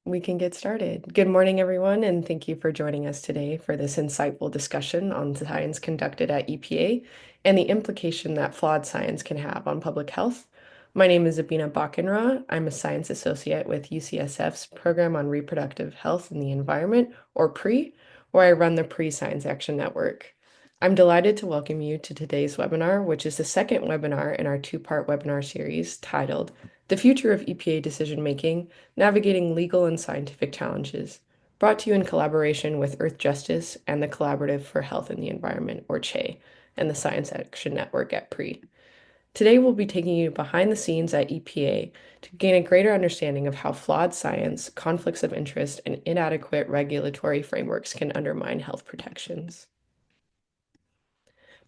We can get started. Good morning, everyone, and thank you for joining us today for this insightful discussion on science conducted at EPA and the implication that flawed science can have on public health. My name is Abina Bakenra. I'm a science associate with UCSF's Program on Reproductive Health and the Environment, or PRE, where I run the PRE Science Action Network. I'm delighted to welcome you to today's webinar, which is the second webinar in our two-part webinar series titled The Future of EPA Decision-Making: Navigating Legal and Scientific Challenges, brought to you in collaboration with Earth Justice and the Collaborative for Health and the Environment, or CHE, and the Science Action Network at PRE. Today, we'll be taking you behind the scenes at EPA to gain a greater understanding of how flawed science, conflicts of interest, and inadequate regulatory frameworks can undermine health protections.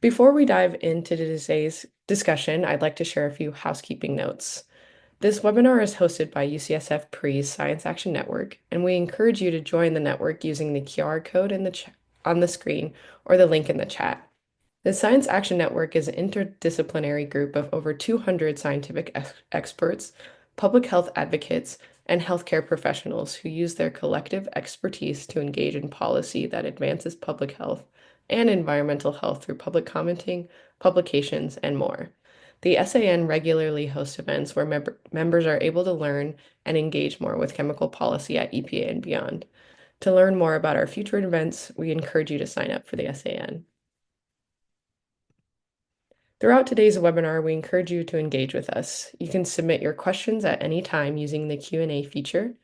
Before we dive into today's discussion, I'd like to share a few housekeeping notes. This webinar is hosted by UCSF PRE's Science Action Network, and we encourage you to join the network using the QR code on the screen or the link in the chat. The Science Action Network is an interdisciplinary group of over 200 scientific experts, public health advocates, and healthcare professionals who use their collective expertise to engage in policy that advances public health and environmental health through public commenting, publications, and more. The SAN regularly hosts events where members are able to learn and engage more with chemical policy at EPA and beyond. To learn more about our future events, we encourage you to sign up for the SAN. Throughout today's webinar, we encourage you to engage with us. You can submit your questions at any time using the Q&A feature.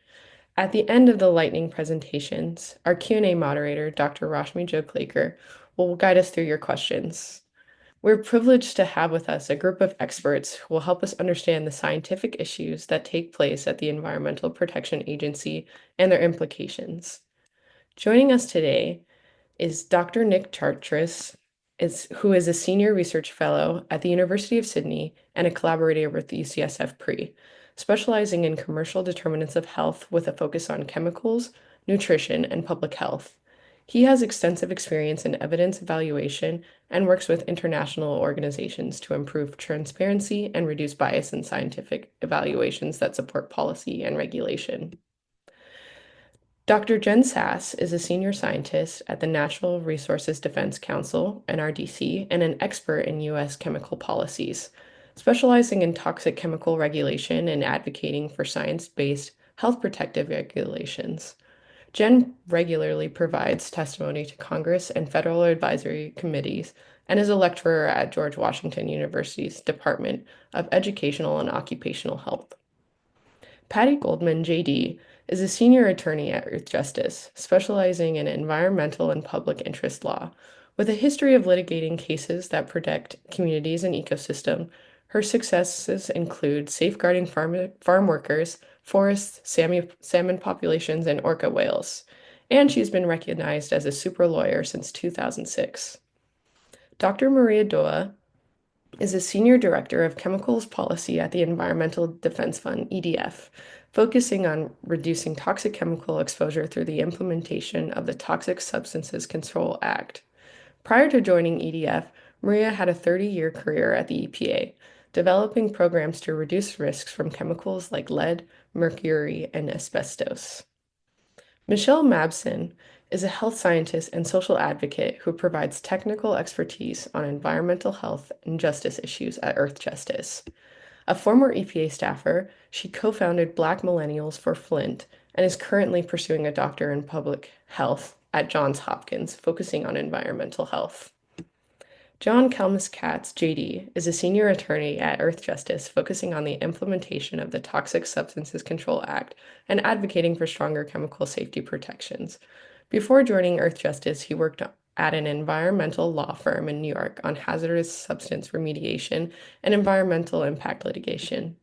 At the end of the lightning presentations, our Q&A moderator, Dr. Rashmi Joklaker, will guide us through your questions. We're privileged to have with us a group of experts who will help us understand the scientific issues that take place at the Environmental Protection Agency and their implications. Joining us today is Dr. Nick Chartres, who is a senior research fellow at the University of Sydney and a collaborator with the UCSF PRE, specializing in commercial determinants of health with a focus on chemicals, nutrition, and public health. He has extensive experience in evidence evaluation and works with international organizations to improve transparency and reduce bias in scientific evaluations that support policy and regulation. Dr. Jen Sass is a senior scientist at the Natural Resources Defense Council, NRDC, and an expert in U.S. chemical policies, specializing in toxic chemical regulation and advocating for science-based health protective regulations. Jen regularly provides testimony to Congress and federal advisory committees and is a lecturer at George Washington University's Department of Educational and Occupational Health. Patty Goldman, JD, is a senior attorney at Earth Justice, specializing in environmental and public interest law. With a history of litigating cases that protect communities and ecosystem, her successes include safeguarding farm workers, forests, salmon populations, and orca whales. And she's been recognized as a super lawyer since 2006. Dr. Maria Doa is a Senior Director of Chemicals Policy at the Environmental Defense Fund, EDF, focusing on reducing toxic chemical exposure through the implementation of the Toxic Substances Control Act. Prior to joining EDF, Maria had a 30-year career at the EPA, developing programs to reduce risks from chemicals like lead, mercury, and asbestos. Michelle Mabson is a health scientist and social advocate who provides technical expertise on environmental health and justice issues at Earth Justice. A former EPA staffer, she co-founded Black Millennials for Flint and is currently pursuing a doctorate in public health at Johns Hopkins, focusing on environmental health. John Kalmus-Katz, JD, is a senior attorney at Earth Justice, focusing on the implementation of the Toxic Substances Control Act and advocating for stronger chemical safety protections. Before joining Earth Justice, he worked at an environmental law firm in New York on hazardous substance remediation and environmental impact litigation.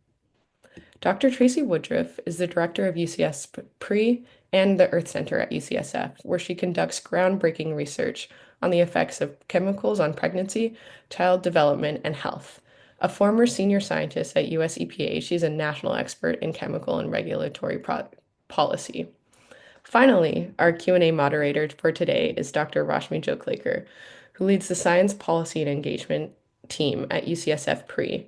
Dr. Tracy Woodruff is the director of UCS PRE and the Earth Center at UCSF, where she conducts groundbreaking research on the effects of chemicals on pregnancy, child development, and health. A former senior scientist at US EPA, she's a national expert in chemical and regulatory policy. Finally, our Q&A moderator for today is Dr. Rashmi Joklaker, who leads the Science Policy and Engagement team at UCSF PRE.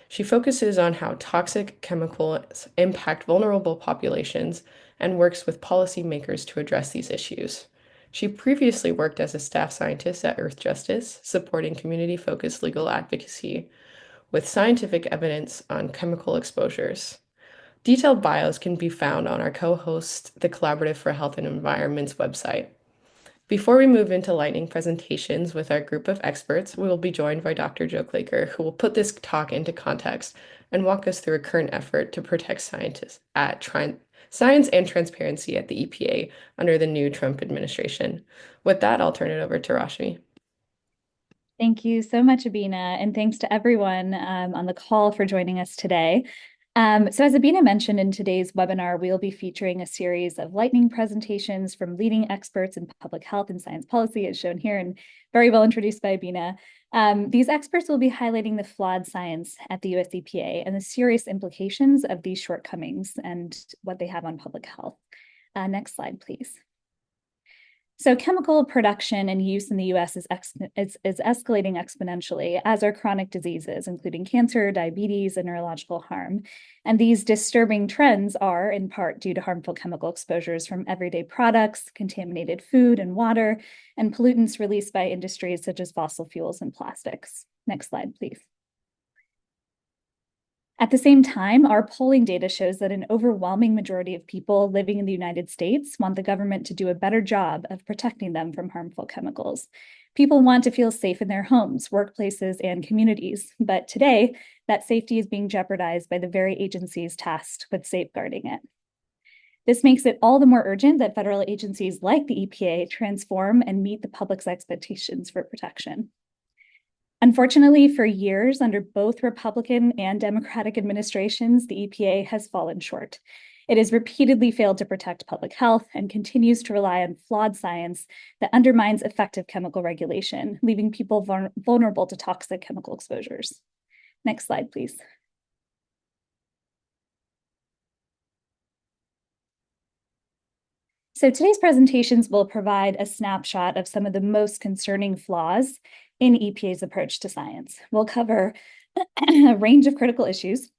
She focuses on how toxic chemicals impact vulnerable populations and works with policymakers to address these issues. She previously worked as a staff scientist at Earth Justice, supporting community-focused legal advocacy with scientific evidence on chemical exposures. Detailed bios can be found on our co-host, the Collaborative for Health and Environment's website. Before we move into lightning presentations with our group of experts, we will be joined by Dr. Joe Klaker, who will put this talk into context and walk us through a current effort to protect science and transparency at the EPA under the new Trump administration. With that, I'll turn it over to Rashmi. Thank you so much, Abina, and thanks to everyone on the call for joining us today. So as Abina mentioned, in today's webinar, we'll be featuring a series of lightning presentations from leading experts in public health and science policy, as shown here and very well introduced by Abina. These experts will be highlighting the flawed science at the US EPA and the serious implications of these shortcomings and what they have on public health. Next slide, please. So chemical production and use in the US is escalating exponentially, as are chronic diseases, including cancer, diabetes, and neurological harm. And these disturbing trends are in part due to harmful chemical exposures from everyday products, contaminated food and water, and pollutants released by industries such as fossil fuels and plastics. Next slide, please. At the same time, our polling data shows that an overwhelming majority of people living in the United States want the government to do a better job of protecting them from harmful chemicals. People want to feel safe in their homes, workplaces, and communities, but today, that safety is being jeopardized by the very agencies tasked with safeguarding it. This makes it all the more urgent that federal agencies like the EPA transform and meet the public's expectations for protection. Unfortunately, for years, under both Republican and Democratic administrations, the EPA has fallen short. It has repeatedly failed to protect public health and continues to rely on flawed science that undermines effective chemical regulation, leaving people vulnerable to toxic chemical exposures. Next slide, please. So today's presentations will provide a snapshot of some of the most concerning flaws in EPA's approach to science. We'll cover a range of critical issues,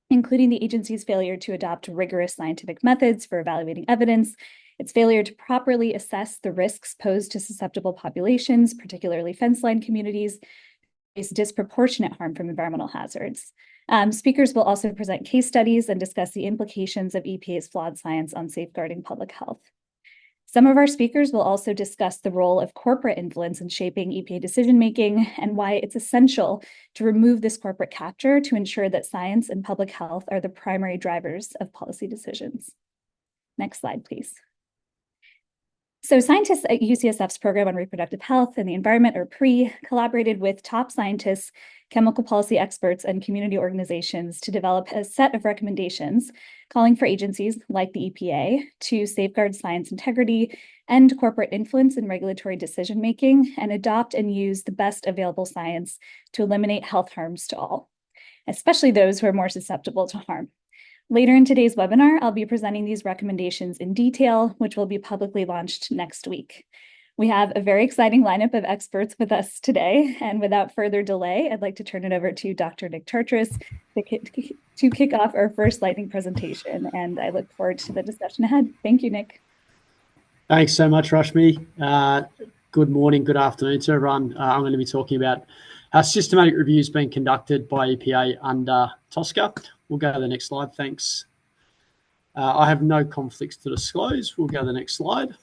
including the agency's failure to adopt rigorous scientific methods for evaluating evidence, its failure to properly assess the risks posed to susceptible populations, particularly fence-line communities, face disproportionate harm from environmental hazards. Speakers will also present case studies and discuss the implications of EPA's flawed science on safeguarding public health. Some of our speakers will also discuss the role of corporate influence in shaping EPA decision-making and why it's essential to remove this corporate capture to ensure that science and public health are the primary drivers of policy decisions. Next slide, please. So scientists at UCSF's Program on Reproductive Health and the Environment, or PRE, collaborated with top scientists, chemical policy experts, and community organizations to develop a set of recommendations calling for agencies like the EPA to safeguard science integrity, end corporate influence in regulatory decision-making, and adopt and use the best available science to eliminate health harms to all, especially those who are more susceptible to harm. Later in today's webinar, I'll be presenting these recommendations in detail, which will be publicly launched next week. We have a very exciting lineup of experts with us today, and without further delay, I'd like to turn it over to Dr. Nick Chartres to kick off our first lightning presentation, and I look forward to the discussion ahead. Thank you, Nick. Thanks so much, Rashmi. Good morning, good afternoon to everyone. I'm going to be talking about how systematic review is being conducted by EPA under TSCA. We'll go to the next slide, thanks. I have no conflicts to disclose. We'll go to the next slide.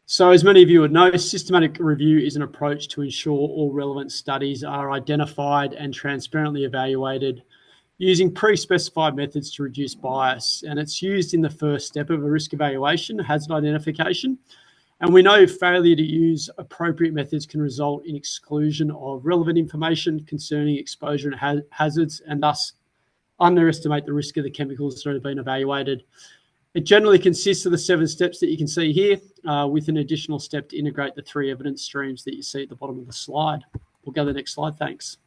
So as many of you would know, systematic review is an approach to ensure all relevant studies are identified and transparently evaluated using pre-specified methods to reduce bias. And it's used in the first step of a risk evaluation, hazard identification. And we know failure to use appropriate methods can result in exclusion of relevant information concerning exposure and hazards, and thus underestimate the risk of the chemicals that have been evaluated. It generally consists of the 7 steps that you can see here, with an additional step to integrate the 3 evidence streams that you see at the bottom of the slide. We'll go to the next slide, thanks.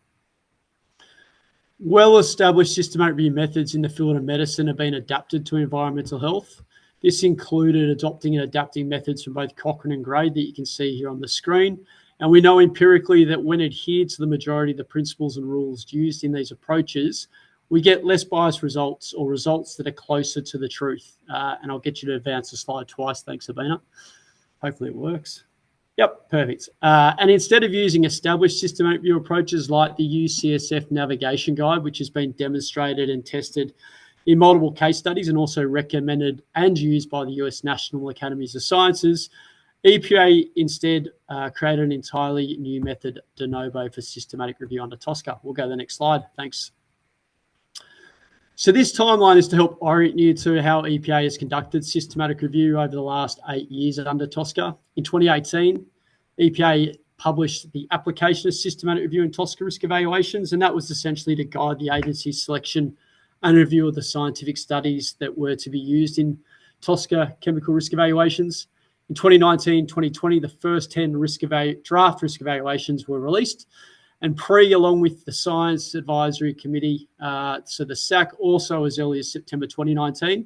Well-established systematic review methods in the field of medicine have been adapted to environmental health. This included adopting and adapting methods from both Cochrane and Gray that you can see here on the screen. And we know empirically that when adhered to the majority of the principles and rules used in these approaches, we get less biased results, or results that are closer to the truth. And I'll get you to advance the slide twice. Thanks, Sabina. Hopefully it works. Yep, perfect. And instead of using established systematic review approaches like the UCSF navigation guide, which has been demonstrated and tested in multiple case studies and also recommended and used by the US National Academies of Sciences, EPA instead created an entirely new method, de novo, for systematic review under TSCA. We'll go to the next slide. Thanks. So this timeline is to help orient you to how EPA has conducted systematic review over the last 8 years under TSCA. In 2018, EPA published the application of systematic review in TSCA risk evaluations, and that was essentially to guide the agency's selection and review of the scientific studies that were to be used in TSCA chemical risk evaluations. In 2019-2020, the first 10 draft risk evaluations were released, and along with the Science Advisory Committee, so the SAC, also as early as September 2019,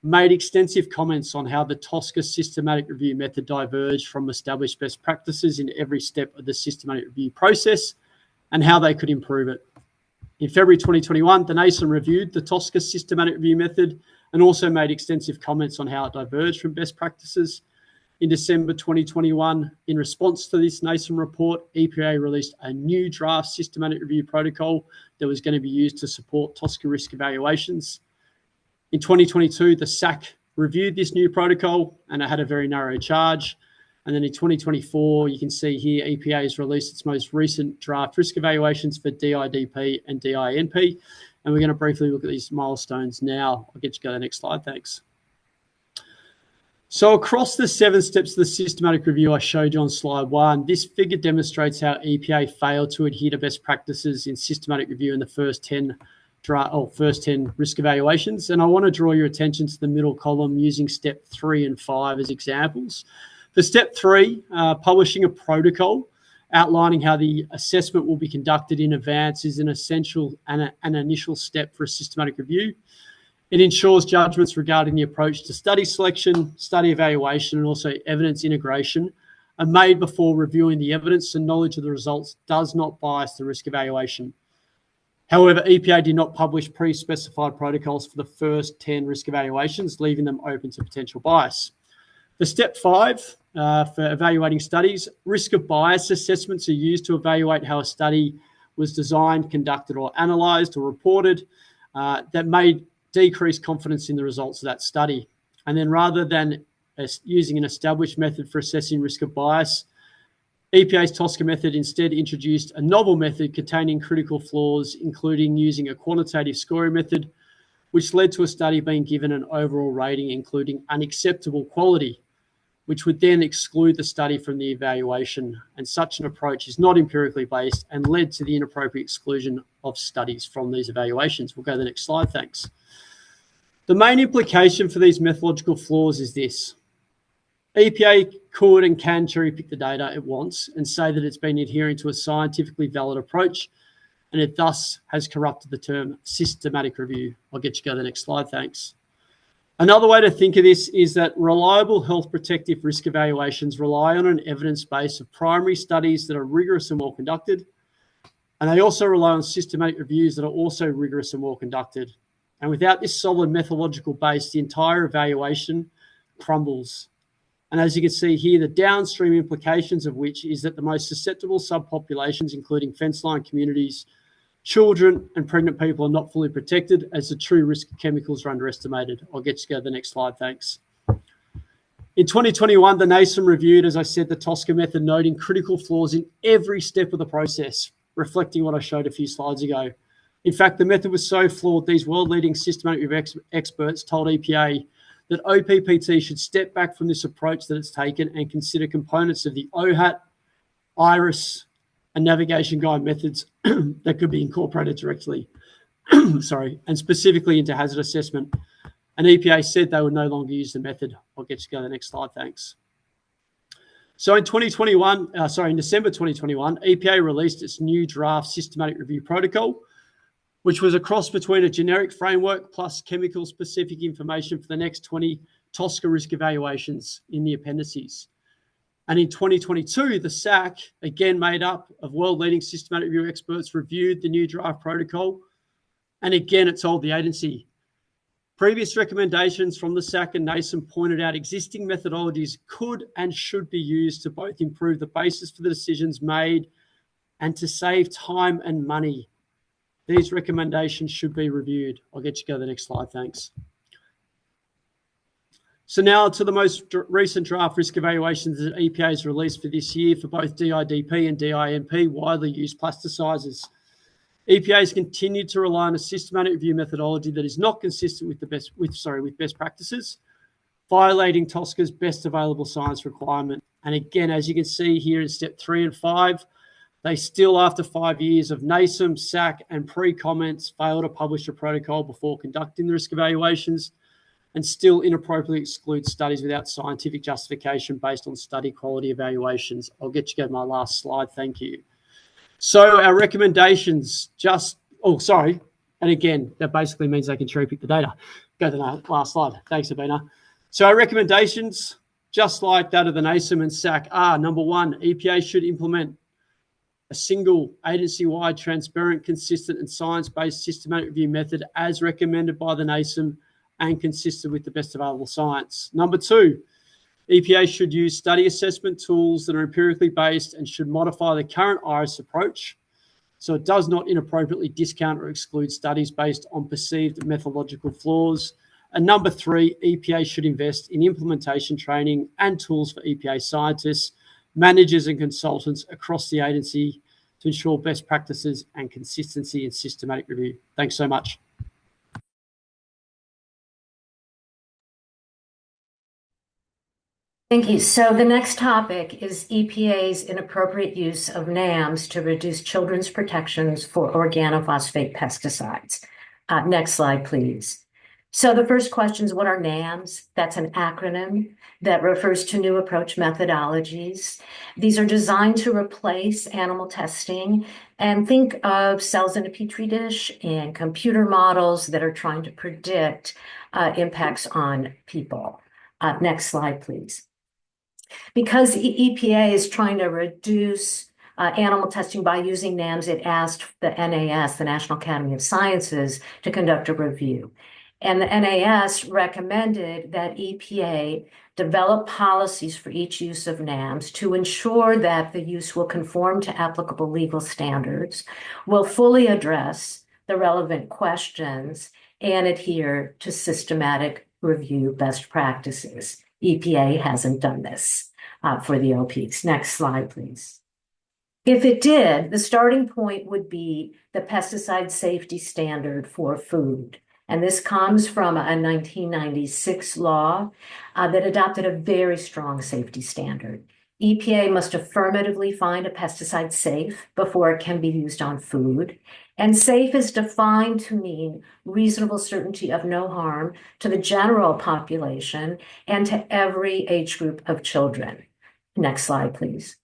made extensive comments on how the TSCA systematic review method diverged from established best practices in every step of the systematic review process and how they could improve it. In February 2021, the NASM reviewed the TSCA systematic review method and also made extensive comments on how it diverged from best practices. In December 2021, in response to this NASM report, EPA released a new draft systematic review protocol that was going to be used to support TSCA risk evaluations. In 2022, the SAC reviewed this new protocol and it had a very narrow charge. And then in 2024, you can see here, EPA has released its most recent draft risk evaluations for DIDP and DINP. And we're going to briefly look at these milestones now. I'll get you to go to the next slide. Thanks. So across the 7 steps of the systematic review I showed you on slide 1, this figure demonstrates how EPA failed to adhere to best practices in systematic review in the first 10 risk evaluations. And I want to draw your attention to the middle column using step 3 and 5 as examples. For step 3, publishing a protocol outlining how the assessment will be conducted in advance is an essential and an initial step for a systematic review. It ensures judgments regarding the approach to study selection, study evaluation, and also evidence integration are made before reviewing the evidence, and knowledge of the results does not bias the risk evaluation. However, EPA did not publish pre-specified protocols for the first 10 risk evaluations, leaving them open to potential bias. For step 5, for evaluating studies, risk of bias assessments are used to evaluate how a study was designed, conducted, or analysed or reported that may decrease confidence in the results of that study. And then rather than using an established method for assessing risk of bias, EPA's TSCA method instead introduced a novel method containing critical flaws, including using a quantitative scoring method, which led to a study being given an overall rating including unacceptable quality, which would then exclude the study from the evaluation. And such an approach is not empirically based and led to the inappropriate exclusion of studies from these evaluations. We'll go to the next slide, thanks. The main implication for these methodological flaws is this. EPA could and can cherry pick the data it wants and say that it's been adhering to a scientifically valid approach, and it thus has corrupted the term systematic review. I'll get you to go to the next slide, thanks. Another way to think of this is that reliable health protective risk evaluations rely on an evidence base of primary studies that are rigorous and well conducted, and they also rely on systematic reviews that are also rigorous and well conducted. And without this solid methodological base, the entire evaluation crumbles. And as you can see here, the downstream implications of which is that the most susceptible subpopulations, including fence-line communities, children and pregnant people, are not fully protected as the true risk of chemicals are underestimated. I'll get you to go to the next slide, thanks. In 2021, the NASM reviewed, as I said, the TSCA method, noting critical flaws in every step of the process, reflecting what I showed a few slides ago. In fact, the method was so flawed, these world-leading systematic review experts told EPA that OPPT should step back from this approach that it's taken and consider components of the OHAT, IRIS, and navigation guide methods that could be incorporated directly, and specifically into hazard assessment. And EPA said they would no longer use the method. I'll get you to go to the next slide, thanks. So in December 2021, EPA released its new draft systematic review protocol, which was a cross between a generic framework plus chemical-specific information for the next 20 TSCA risk evaluations in the appendices. And in 2022, the SAC, again made up of world-leading systematic review experts, reviewed the new draft protocol And again, it told the agency, previous recommendations from the SAC and NASEM pointed out existing methodologies could and should be used to both improve the basis for the decisions made and to save time and money. These recommendations should be reviewed. I'll get you to go to the next slide, thanks. So now to the most recent draft risk evaluations that EPA has released for this year for both DIDP and DIMP, widely used plasticizers. EPA has continued to rely on a systematic review methodology that is not consistent with best practices, violating TSCA's best available science requirement. And again, as you can see here in step 3 and 5, they still, after 5 years of NASEM, SAC, and pre-comments, fail to publish a protocol before conducting the risk evaluations, and still inappropriately exclude studies without scientific justification based on study quality evaluations. I'll get you to go to my last slide. Thank you. So our recommendations and again, that basically means they can cherry pick the data. Go to the last slide. Thanks, Sabina. So our recommendations, just like that of the NASEM and SAC, are number 1, EPA should implement a single agency-wide, transparent, consistent, and science-based systematic review method as recommended by the NASEM and consistent with the best available science. Number 2, EPA should use study assessment tools that are empirically based and should modify the current IRIS approach so it does not inappropriately discount or exclude studies based on perceived methodological flaws. And number 3, EPA should invest in implementation training and tools for EPA scientists, managers and consultants across the agency to ensure best practices and consistency in systematic review. Thanks so much. Thank you. So the next topic is EPA's inappropriate use of NAMs to reduce children's protections for organophosphate pesticides. Next slide, please. So the first question is, what are NAMs? That's an acronym that refers to new approach methodologies. These are designed to replace animal testing, and think of cells in a petri dish and computer models that are trying to predict impacts on people. Next slide, please. Because EPA is trying to reduce animal testing by using NAMs, it asked the NAS, the National Academy of Sciences, to conduct a review. And the NAS recommended that EPA develop policies for each use of NAMs to ensure that the use will conform to applicable legal standards, will fully address the relevant questions, and adhere to systematic review best practices. EPA hasn't done this for the OPs. Next slide, please. If it did, the starting point would be the pesticide safety standard for food. And this comes from a 1996 law that adopted a very strong safety standard. EPA must affirmatively find a pesticide safe before it can be used on food. And safe is defined to mean reasonable certainty of no harm to the general population and to every age group of children. Next slide, please.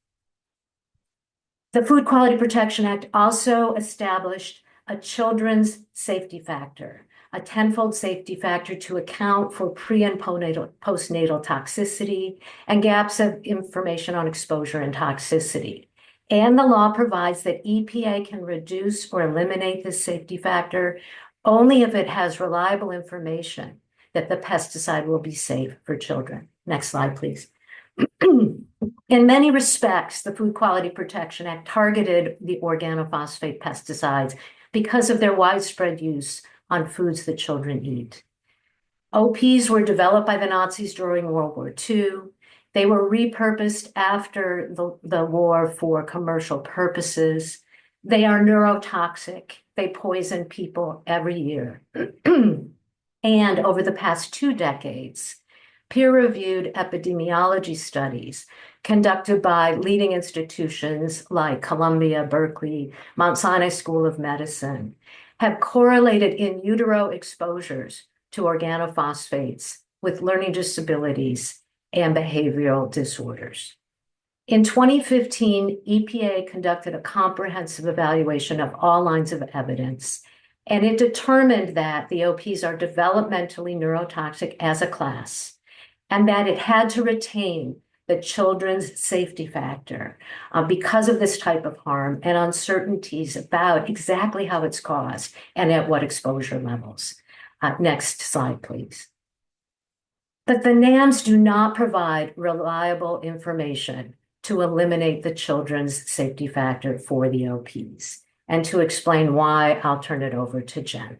The Food Quality Protection Act also established a children's safety factor, a tenfold safety factor to account for pre- and postnatal toxicity and gaps of information on exposure and toxicity. And the law provides that EPA can reduce or eliminate this safety factor only if it has reliable information that the pesticide will be safe for children. Next slide, please. In many respects, the Food Quality Protection Act targeted the organophosphate pesticides because of their widespread use on foods that children eat. OPs were developed by the Nazis during World War II. They were repurposed after the war for commercial purposes. They are neurotoxic. They poison people every year. And over the past 2 decades, peer-reviewed epidemiology studies conducted by leading institutions like Columbia, Berkeley, Mount Sinai School of Medicine have correlated in utero exposures to organophosphates with learning disabilities and behavioral disorders. In 2015, EPA conducted a comprehensive evaluation of all lines of evidence, and it determined that the OPs are developmentally neurotoxic as a class, and that it had to retain the children's safety factor because of this type of harm and uncertainties about exactly how it's caused and at what exposure levels. Next slide, please. But the NAMs do not provide reliable information to eliminate the children's safety factor for the OPs. And to explain why, I'll turn it over to Jen.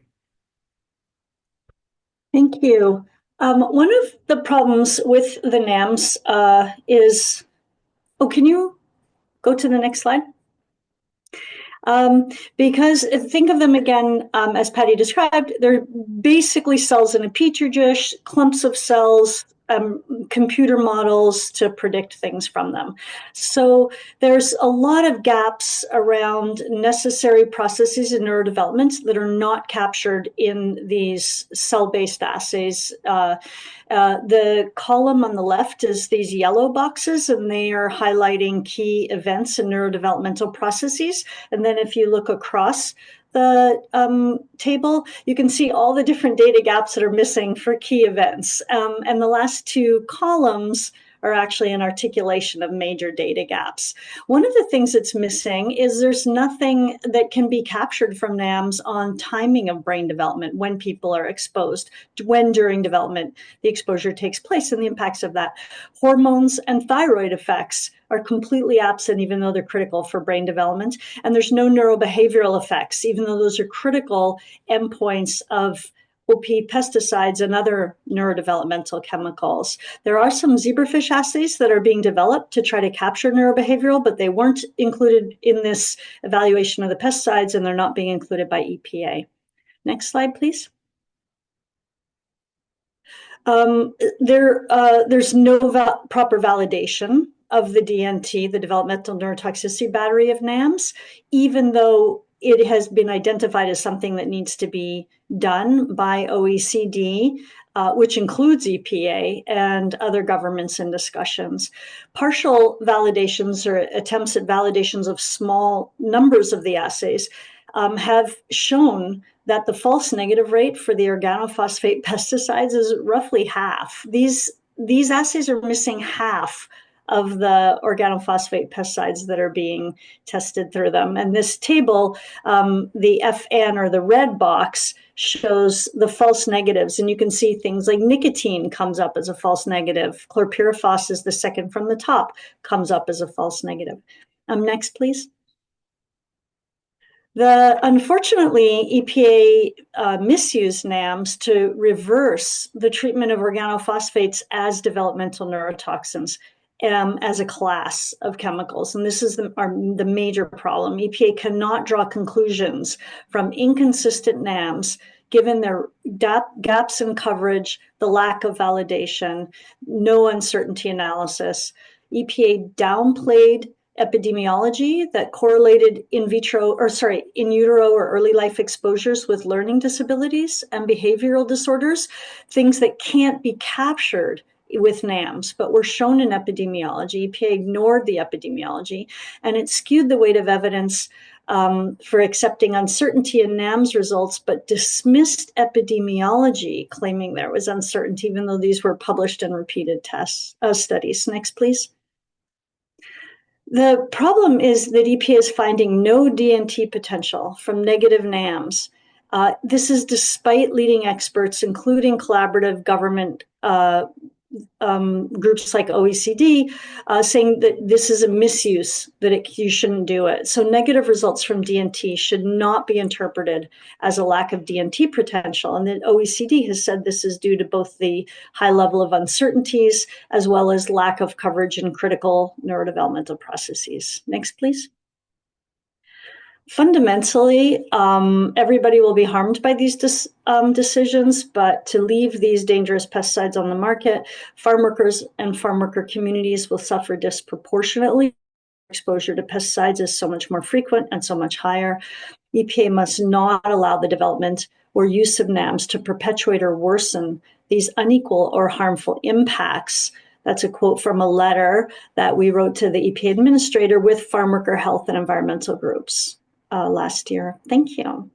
Thank you. One of the problems with the NAMs is, can you go to the next slide? Because think of them again, as Patty described, they're basically cells in a petri dish, clumps of cells, computer models to predict things from them. So there's a lot of gaps around necessary processes in neurodevelopment that are not captured in these cell-based assays. The column on the left is these yellow boxes, and they are highlighting key events in neurodevelopmental processes. And then if you look across the table, you can see all the different data gaps that are missing for key events. And the last two columns are actually an articulation of major data gaps. One of the things that's missing is there's nothing that can be captured from NAMs on timing of brain development, when people are exposed, when during development the exposure takes place and the impacts of that. Hormones and thyroid effects are completely absent, even though they're critical for brain development. And there's no neurobehavioral effects, even though those are critical endpoints of OP pesticides and other neurodevelopmental chemicals. There are some zebrafish assays that are being developed to try to capture neurobehavioral, but they weren't included in this evaluation of the pesticides, and they're not being included by EPA. Next slide, please. There's no proper validation of the DNT, the developmental neurotoxicity battery of NAMs, even though it has been identified as something that needs to be done by OECD, which includes EPA and other governments in discussions. Partial validations or attempts at validations of small numbers of the assays have shown that the false negative rate for the organophosphate pesticides is roughly half. These assays are missing half of the organophosphate pesticides that are being tested through them. And this table, the FN or the red box, shows the false negatives. And you can see things like nicotine comes up as a false negative. Chlorpyrifos is the second from the top, comes up as a false negative. Next, please. Unfortunately, EPA misused NAMs to reverse the treatment of organophosphates as developmental neurotoxins as a class of chemicals. And this is the major problem. EPA cannot draw conclusions from inconsistent NAMs given their gaps in coverage, the lack of validation, no uncertainty analysis. EPA downplayed epidemiology that correlated in utero or early life exposures with learning disabilities and behavioral disorders, things that can't be captured with NAMs, but were shown in epidemiology. EPA ignored the epidemiology, and it skewed the weight of evidence for accepting uncertainty in NAMs results, but dismissed epidemiology, claiming there was uncertainty, even though these were published and repeated studies. Next, please. The problem is that EPA is finding no DNT potential from negative NAMs. This is despite leading experts, including collaborative government groups like OECD, saying that this is a misuse, that you shouldn't do it. So negative results from DNT should not be interpreted as a lack of DNT potential. And then OECD has said this is due to both the high level of uncertainties as well as lack of coverage in critical neurodevelopmental processes. Next, please. Fundamentally, everybody will be harmed by these decisions, but to leave these dangerous pesticides on the market, farm workers and farm worker communities will suffer disproportionately. Exposure to pesticides is so much more frequent and so much higher. EPA must not allow the development or use of NAMs to perpetuate or worsen these unequal or harmful impacts. That's a quote from a letter that we wrote to the EPA administrator with farm worker health and environmental groups last year. Thank you.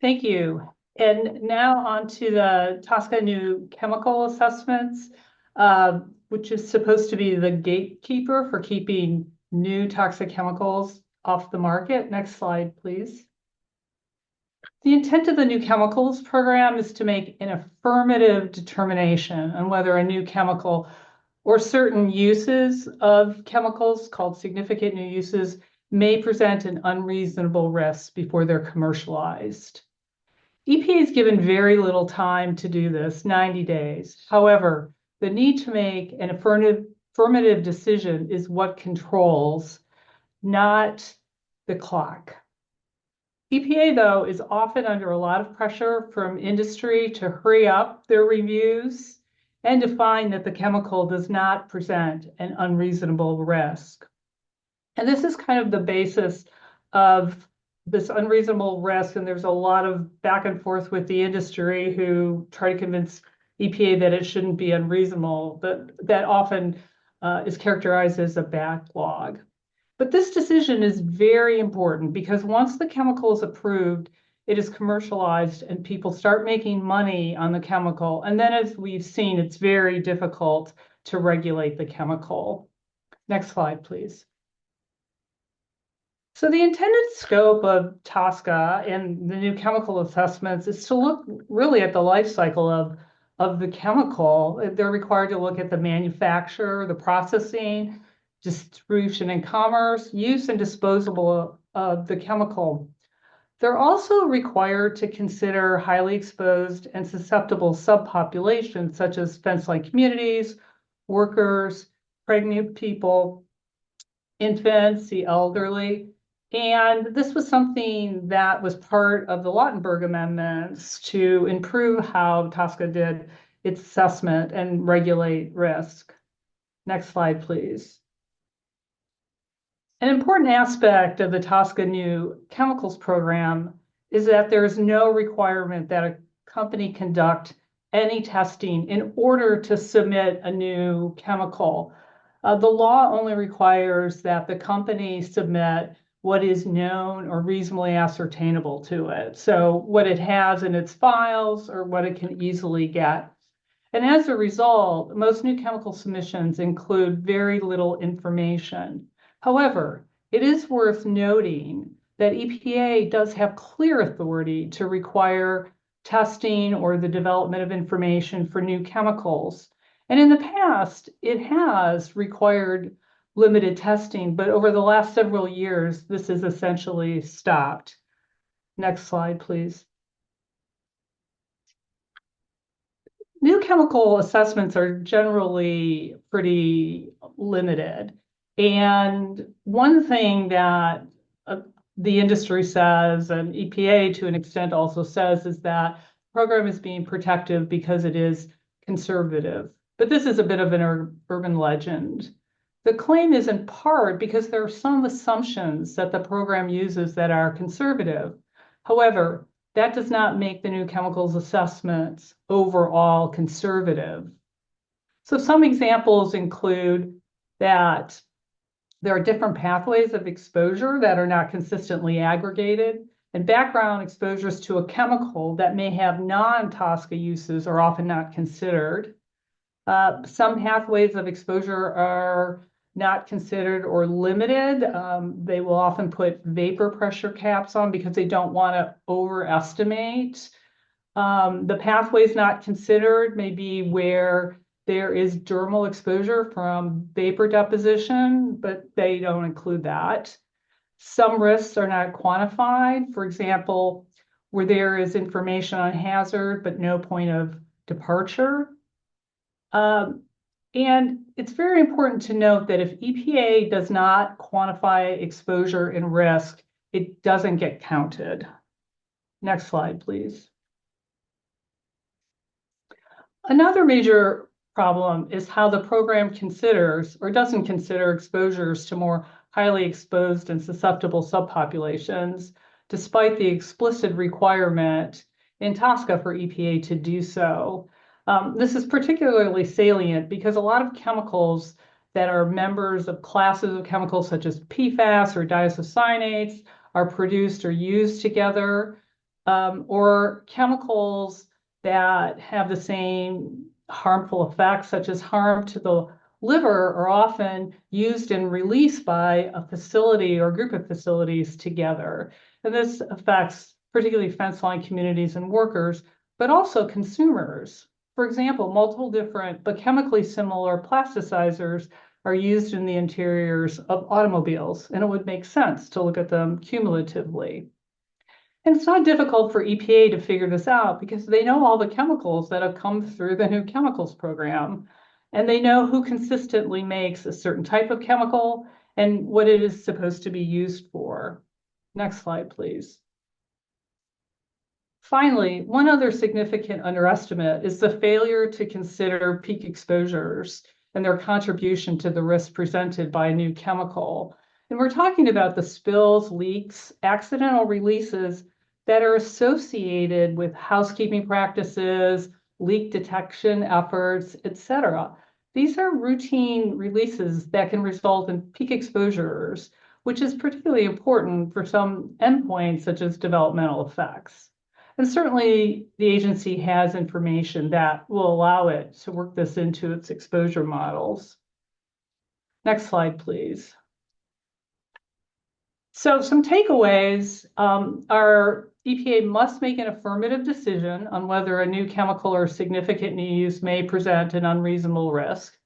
Thank you. And now on to the TSCA new chemical assessments, which is supposed to be the gatekeeper for keeping new toxic chemicals off the market. Next slide, please. The intent of the new chemicals program is to make an affirmative determination on whether a new chemical or certain uses of chemicals called significant new uses may present an unreasonable risk before they're commercialized. EPA is given very little time to do this, 90 days. However, the need to make an affirmative decision is what controls, not the clock. EPA, though, is often under a lot of pressure from industry to hurry up their reviews and to find that the chemical does not present an unreasonable risk. And this is kind of the basis of this unreasonable risk. And there's a lot of back and forth with the industry who try to convince EPA that it shouldn't be unreasonable, but that often is characterized as a backlog. But this decision is very important because once the chemical is approved, it is commercialized and people start making money on the chemical. And then as we've seen, it's very difficult to regulate the chemical. Next slide, please. So the intended scope of TSCA and the new chemical assessments is to look really at the life cycle of the chemical. They're required to look at the manufacture, the processing, distribution and commerce, use and disposal of the chemical. They're also required to consider highly exposed and susceptible subpopulations, such as fence-line communities, workers, pregnant people, infants, the elderly. And this was something that was part of the Lautenberg amendments to improve how TSCA did its assessment and regulate risk. Next slide, please. An important aspect of the TSCA new chemicals program is that there is no requirement that a company conduct any testing in order to submit a new chemical. The law only requires that the company submit what is known or reasonably ascertainable to it. So what it has in its files or what it can easily get. And as a result, most new chemical submissions include very little information. However, it is worth noting that EPA does have clear authority to require testing or the development of information for new chemicals. And in the past, it has required limited testing, but over the last several years, this has essentially stopped. Next slide, please. New chemical assessments are generally pretty limited. And one thing that the industry says, and EPA to an extent also says, is that the program is being protective because it is conservative. But this is a bit of an urban legend. The claim is in part because there are some assumptions that the program uses that are conservative. However, that does not make the new chemicals assessments overall conservative. So some examples include that there are different pathways of exposure that are not consistently aggregated, and background exposures to a chemical that may have non-TSCA uses are often not considered. Some pathways of exposure are not considered or limited. They will often put vapor pressure caps on because they don't want to overestimate. The pathways not considered may be where there is dermal exposure from vapor deposition, but they don't include that. Some risks are not quantified. For example, where there is information on hazard, but no point of departure. And it's very important to note that if EPA does not quantify exposure and risk, it doesn't get counted. Next slide, please. Another major problem is how the program considers or doesn't consider exposures to more highly exposed and susceptible subpopulations, despite the explicit requirement in TSCA for EPA to do so. This is particularly salient because a lot of chemicals that are members of classes of chemicals such as PFAS or diisocyanates are produced or used together. or chemicals that have the same harmful effects, such as harm to the liver, are often used and released by a facility or group of facilities together. And this affects particularly fence line communities and workers, but also consumers. For example, multiple different but chemically similar plasticizers are used in the interiors of automobiles, and it would make sense to look at them cumulatively. And it's not difficult for EPA to figure this out because they know all the chemicals that have come through the new chemicals program, and they know who consistently makes a certain type of chemical and what it is supposed to be used for. Next slide, please. Finally, one other significant underestimate is the failure to consider peak exposures and their contribution to the risk presented by a new chemical. And we're talking about the spills, leaks, accidental releases that are associated with housekeeping practices, leak detection efforts, etc. These are routine releases that can result in peak exposures, which is particularly important for some endpoints such as developmental effects. And certainly the agency has information that will allow it to work this into its exposure models. Next slide, please. So some takeaways are EPA must make an affirmative decision on whether a new chemical or significant new use may present an unreasonable risk.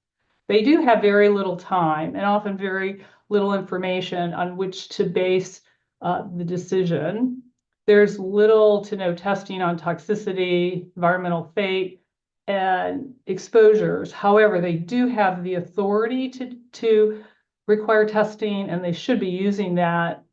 They do have very little time and often very little information on which to base the decision. There's little to no testing on toxicity, environmental fate, and exposures. However, they do have the authority to require testing, and they should be using that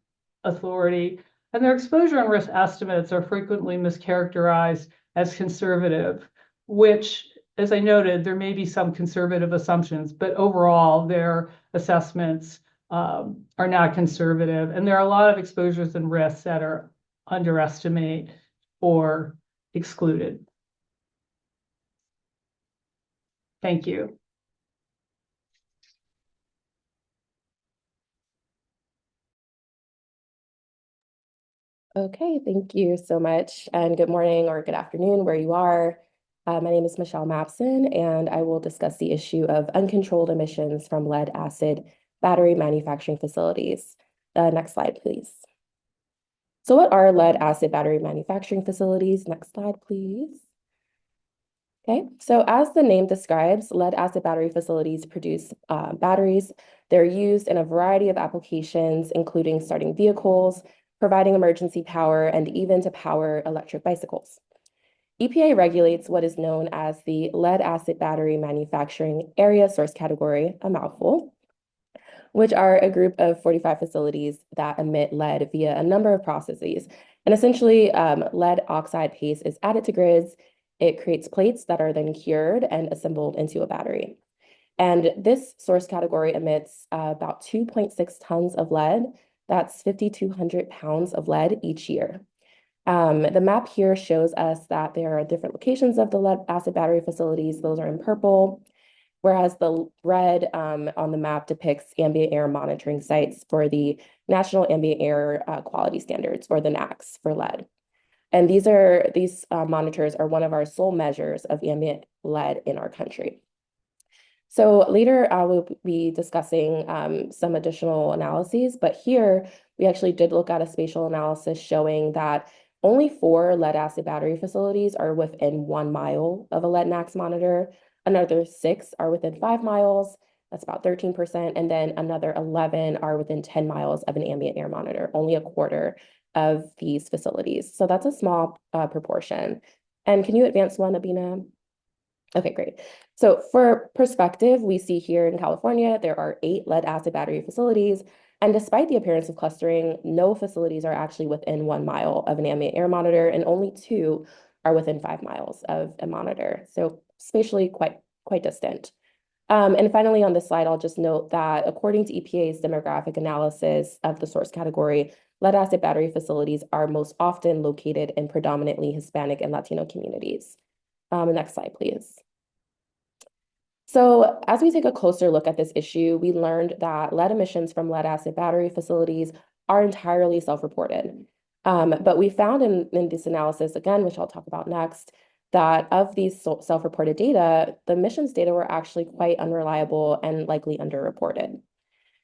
authority. And their exposure and risk estimates are frequently mischaracterized as conservative, which, as I noted, there may be some conservative assumptions, but overall, their assessments are not conservative. And there are a lot of exposures and risks that are underestimated or excluded. Thank you. Okay, thank you so much, and good morning or good afternoon where you are. My name is Michelle Mapson, and I will discuss the issue of uncontrolled emissions from lead-acid battery manufacturing facilities. Next slide, please. So what are lead-acid battery manufacturing facilities? Next slide, please. Okay, so as the name describes, lead-acid battery facilities produce batteries. They're used in a variety of applications, including starting vehicles, providing emergency power, and even to power electric bicycles. EPA regulates what is known as the lead-acid battery manufacturing area source category, a mouthful, which are a group of 45 facilities that emit lead via a number of processes. And essentially, lead oxide paste is added to grids. It creates plates that are then cured and assembled into a battery. And this source category emits about 2.6 tons of lead. That's 5,200 pounds of lead each year. The map here shows us that there are different locations of the lead acid battery facilities. Those are in purple, whereas the red on the map depicts ambient air monitoring sites for the National Ambient Air Quality Standards, or the NAQS, for lead. And these monitors are one of our sole measures of ambient lead in our country. So later I will be discussing some additional analyses, but here we actually did look at a spatial analysis showing that only 4 lead acid battery facilities are within 1 mile of a lead NAQS monitor. Another 6 are within 5 miles. That's about 13%. And then another 11 are within 10 miles of an ambient air monitor, only a quarter of these facilities. So that's a small proportion. And can you advance one, Abina? Okay, great. So for perspective, we see here in California, there are 8 lead acid battery facilities. And despite the appearance of clustering, no facilities are actually within 1 mile of an ambient air monitor, and only 2 are within 5 miles of a monitor. So spatially quite distant. And finally, on this slide, I'll just note that according to EPA's demographic analysis of the source category, lead acid battery facilities are most often located in predominantly Hispanic and Latino communities. Next slide, please. So as we take a closer look at this issue, we learned that lead emissions from lead acid battery facilities are entirely self-reported. But we found in this analysis, again, which I'll talk about next, that of these self-reported data, the emissions data were actually quite unreliable and likely underreported.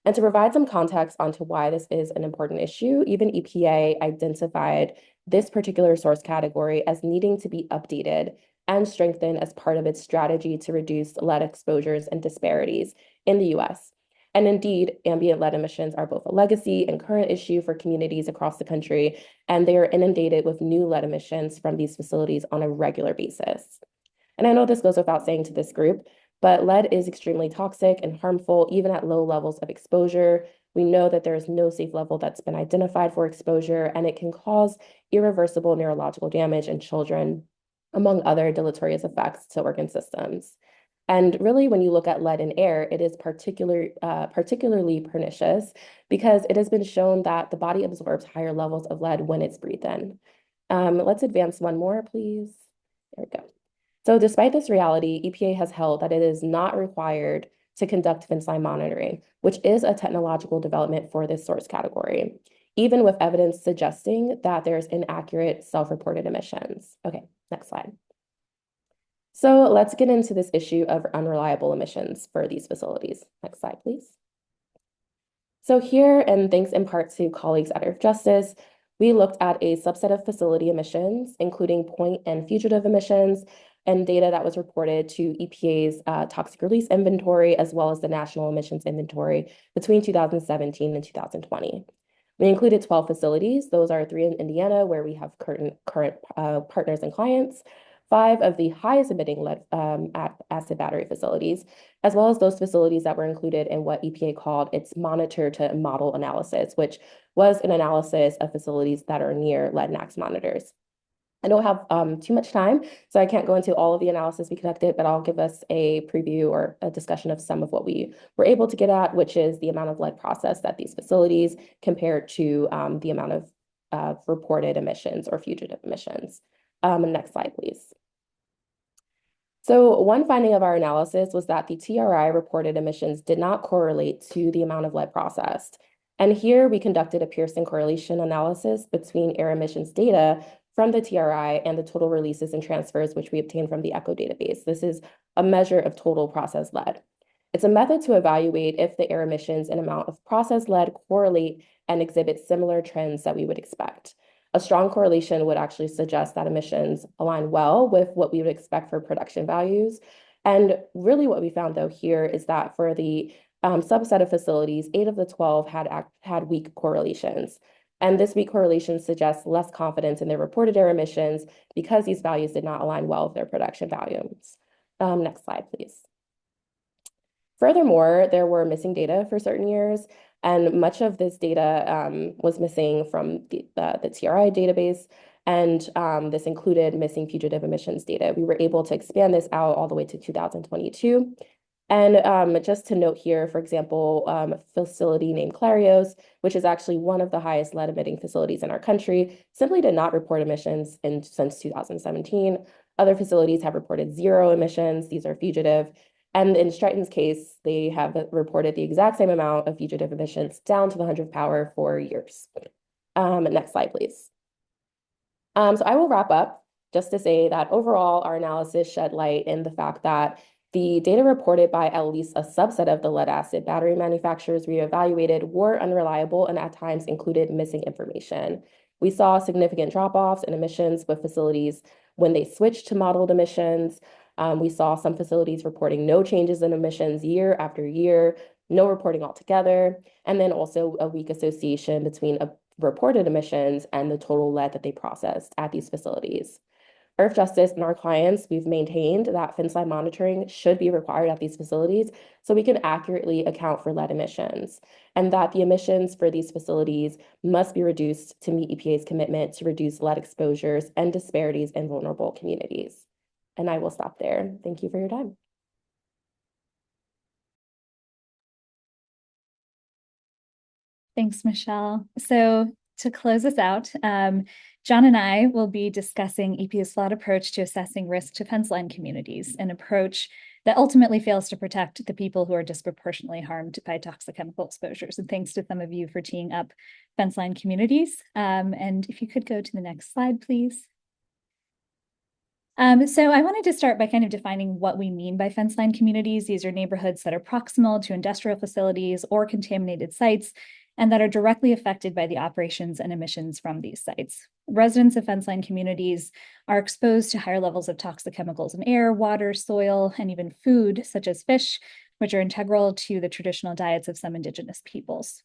And to provide some context onto why this is an important issue, even EPA identified this particular source category as needing to be updated and strengthened as part of its strategy to reduce lead exposures and disparities in the US. And indeed, ambient lead emissions are both a legacy and current issue for communities across the country, and they are inundated with new lead emissions from these facilities on a regular basis. And I know this goes without saying to this group, but lead is extremely toxic and harmful, even at low levels of exposure. We know that there is no safe level that's been identified for exposure, and it can cause irreversible neurological damage in children, among other deleterious effects to organ systems. And really, when you look at lead in air, it is particularly pernicious because it has been shown that the body absorbs higher levels of lead when it's breathed in. Let's advance one more, please. There we go. So despite this reality, EPA has held that it is not required to conduct fence line monitoring, which is a technological development for this source category, even with evidence suggesting that there's inaccurate self-reported emissions. Okay, next slide. So let's get into this issue of unreliable emissions for these facilities. Next slide, please. So here, and thanks in part to colleagues at Earth Justice, we looked at a subset of facility emissions, including point and fugitive emissions, and data that was reported to EPA's toxic release inventory, as well as the national emissions inventory between 2017 and 2020. We included 12 facilities. Those are 3 in Indiana, where we have current partners and clients, 5 of the highest emitting lead acid battery facilities, as well as those facilities that were included in what EPA called its monitor to model analysis, which was an analysis of facilities that are near lead NACS monitors. I don't have too much time, so I can't go into all of the analysis we conducted, but I'll give us a preview or a discussion of some of what we were able to get at, which is the amount of lead processed at these facilities compared to the amount of reported emissions or fugitive emissions. Next slide, please. So one finding of our analysis was that the TRI reported emissions did not correlate to the amount of lead processed. And here we conducted a Pearson correlation analysis between air emissions data from the TRI and the total releases and transfers, which we obtained from the ECHO database. This is a measure of total processed lead. It's a method to evaluate if the air emissions and amount of processed lead correlate and exhibit similar trends that we would expect. A strong correlation would actually suggest that emissions align well with what we would expect for production values. And really what we found, though, here is that for the subset of facilities, 8 of the 12 had weak correlations. And this weak correlation suggests less confidence in their reported air emissions because these values did not align well with their production values. Next slide, please. Furthermore, there were missing data for certain years, and much of this data was missing from the TRI database, and this included missing fugitive emissions data. We were able to expand this out all the way to 2022. And just to note here, for example, a facility named Clarios, which is actually one of the highest lead emitting facilities in our country, simply did not report emissions since 2017. Other facilities have reported 0 emissions. These are fugitive. And in Stryton's case, they have reported the exact same amount of fugitive emissions down to the 100th power for years. Next slide, please. So I will wrap up just to say that overall, our analysis shed light in the fact that the data reported by at least a subset of the lead acid battery manufacturers we evaluated were unreliable and at times included missing information. We saw significant drop-offs in emissions with facilities when they switched to modeled emissions. We saw some facilities reporting no changes in emissions year after year, no reporting altogether, and then also a weak association between reported emissions and the total lead that they processed at these facilities. Earth Justice and our clients, we've maintained that fence line monitoring should be required at these facilities so we can accurately account for lead emissions, and that the emissions for these facilities must be reduced to meet EPA's commitment to reduce lead exposures and disparities in vulnerable communities. And I will stop there. Thank you for your time. Thanks, Michelle. So to close us out, John and I will be discussing EPA's flawed approach to assessing risk to fence line communities, an approach that ultimately fails to protect the people who are disproportionately harmed by toxic chemical exposures. And thanks to some of you for teeing up fence line communities. And if you could go to the next slide, please. So I wanted to start by kind of defining what we mean by fence line communities. These are neighborhoods that are proximal to industrial facilities or contaminated sites, and that are directly affected by the operations and emissions from these sites. Residents of fence line communities are exposed to higher levels of toxic chemicals in air, water, soil, and even food, such as fish, which are integral to the traditional diets of some indigenous peoples.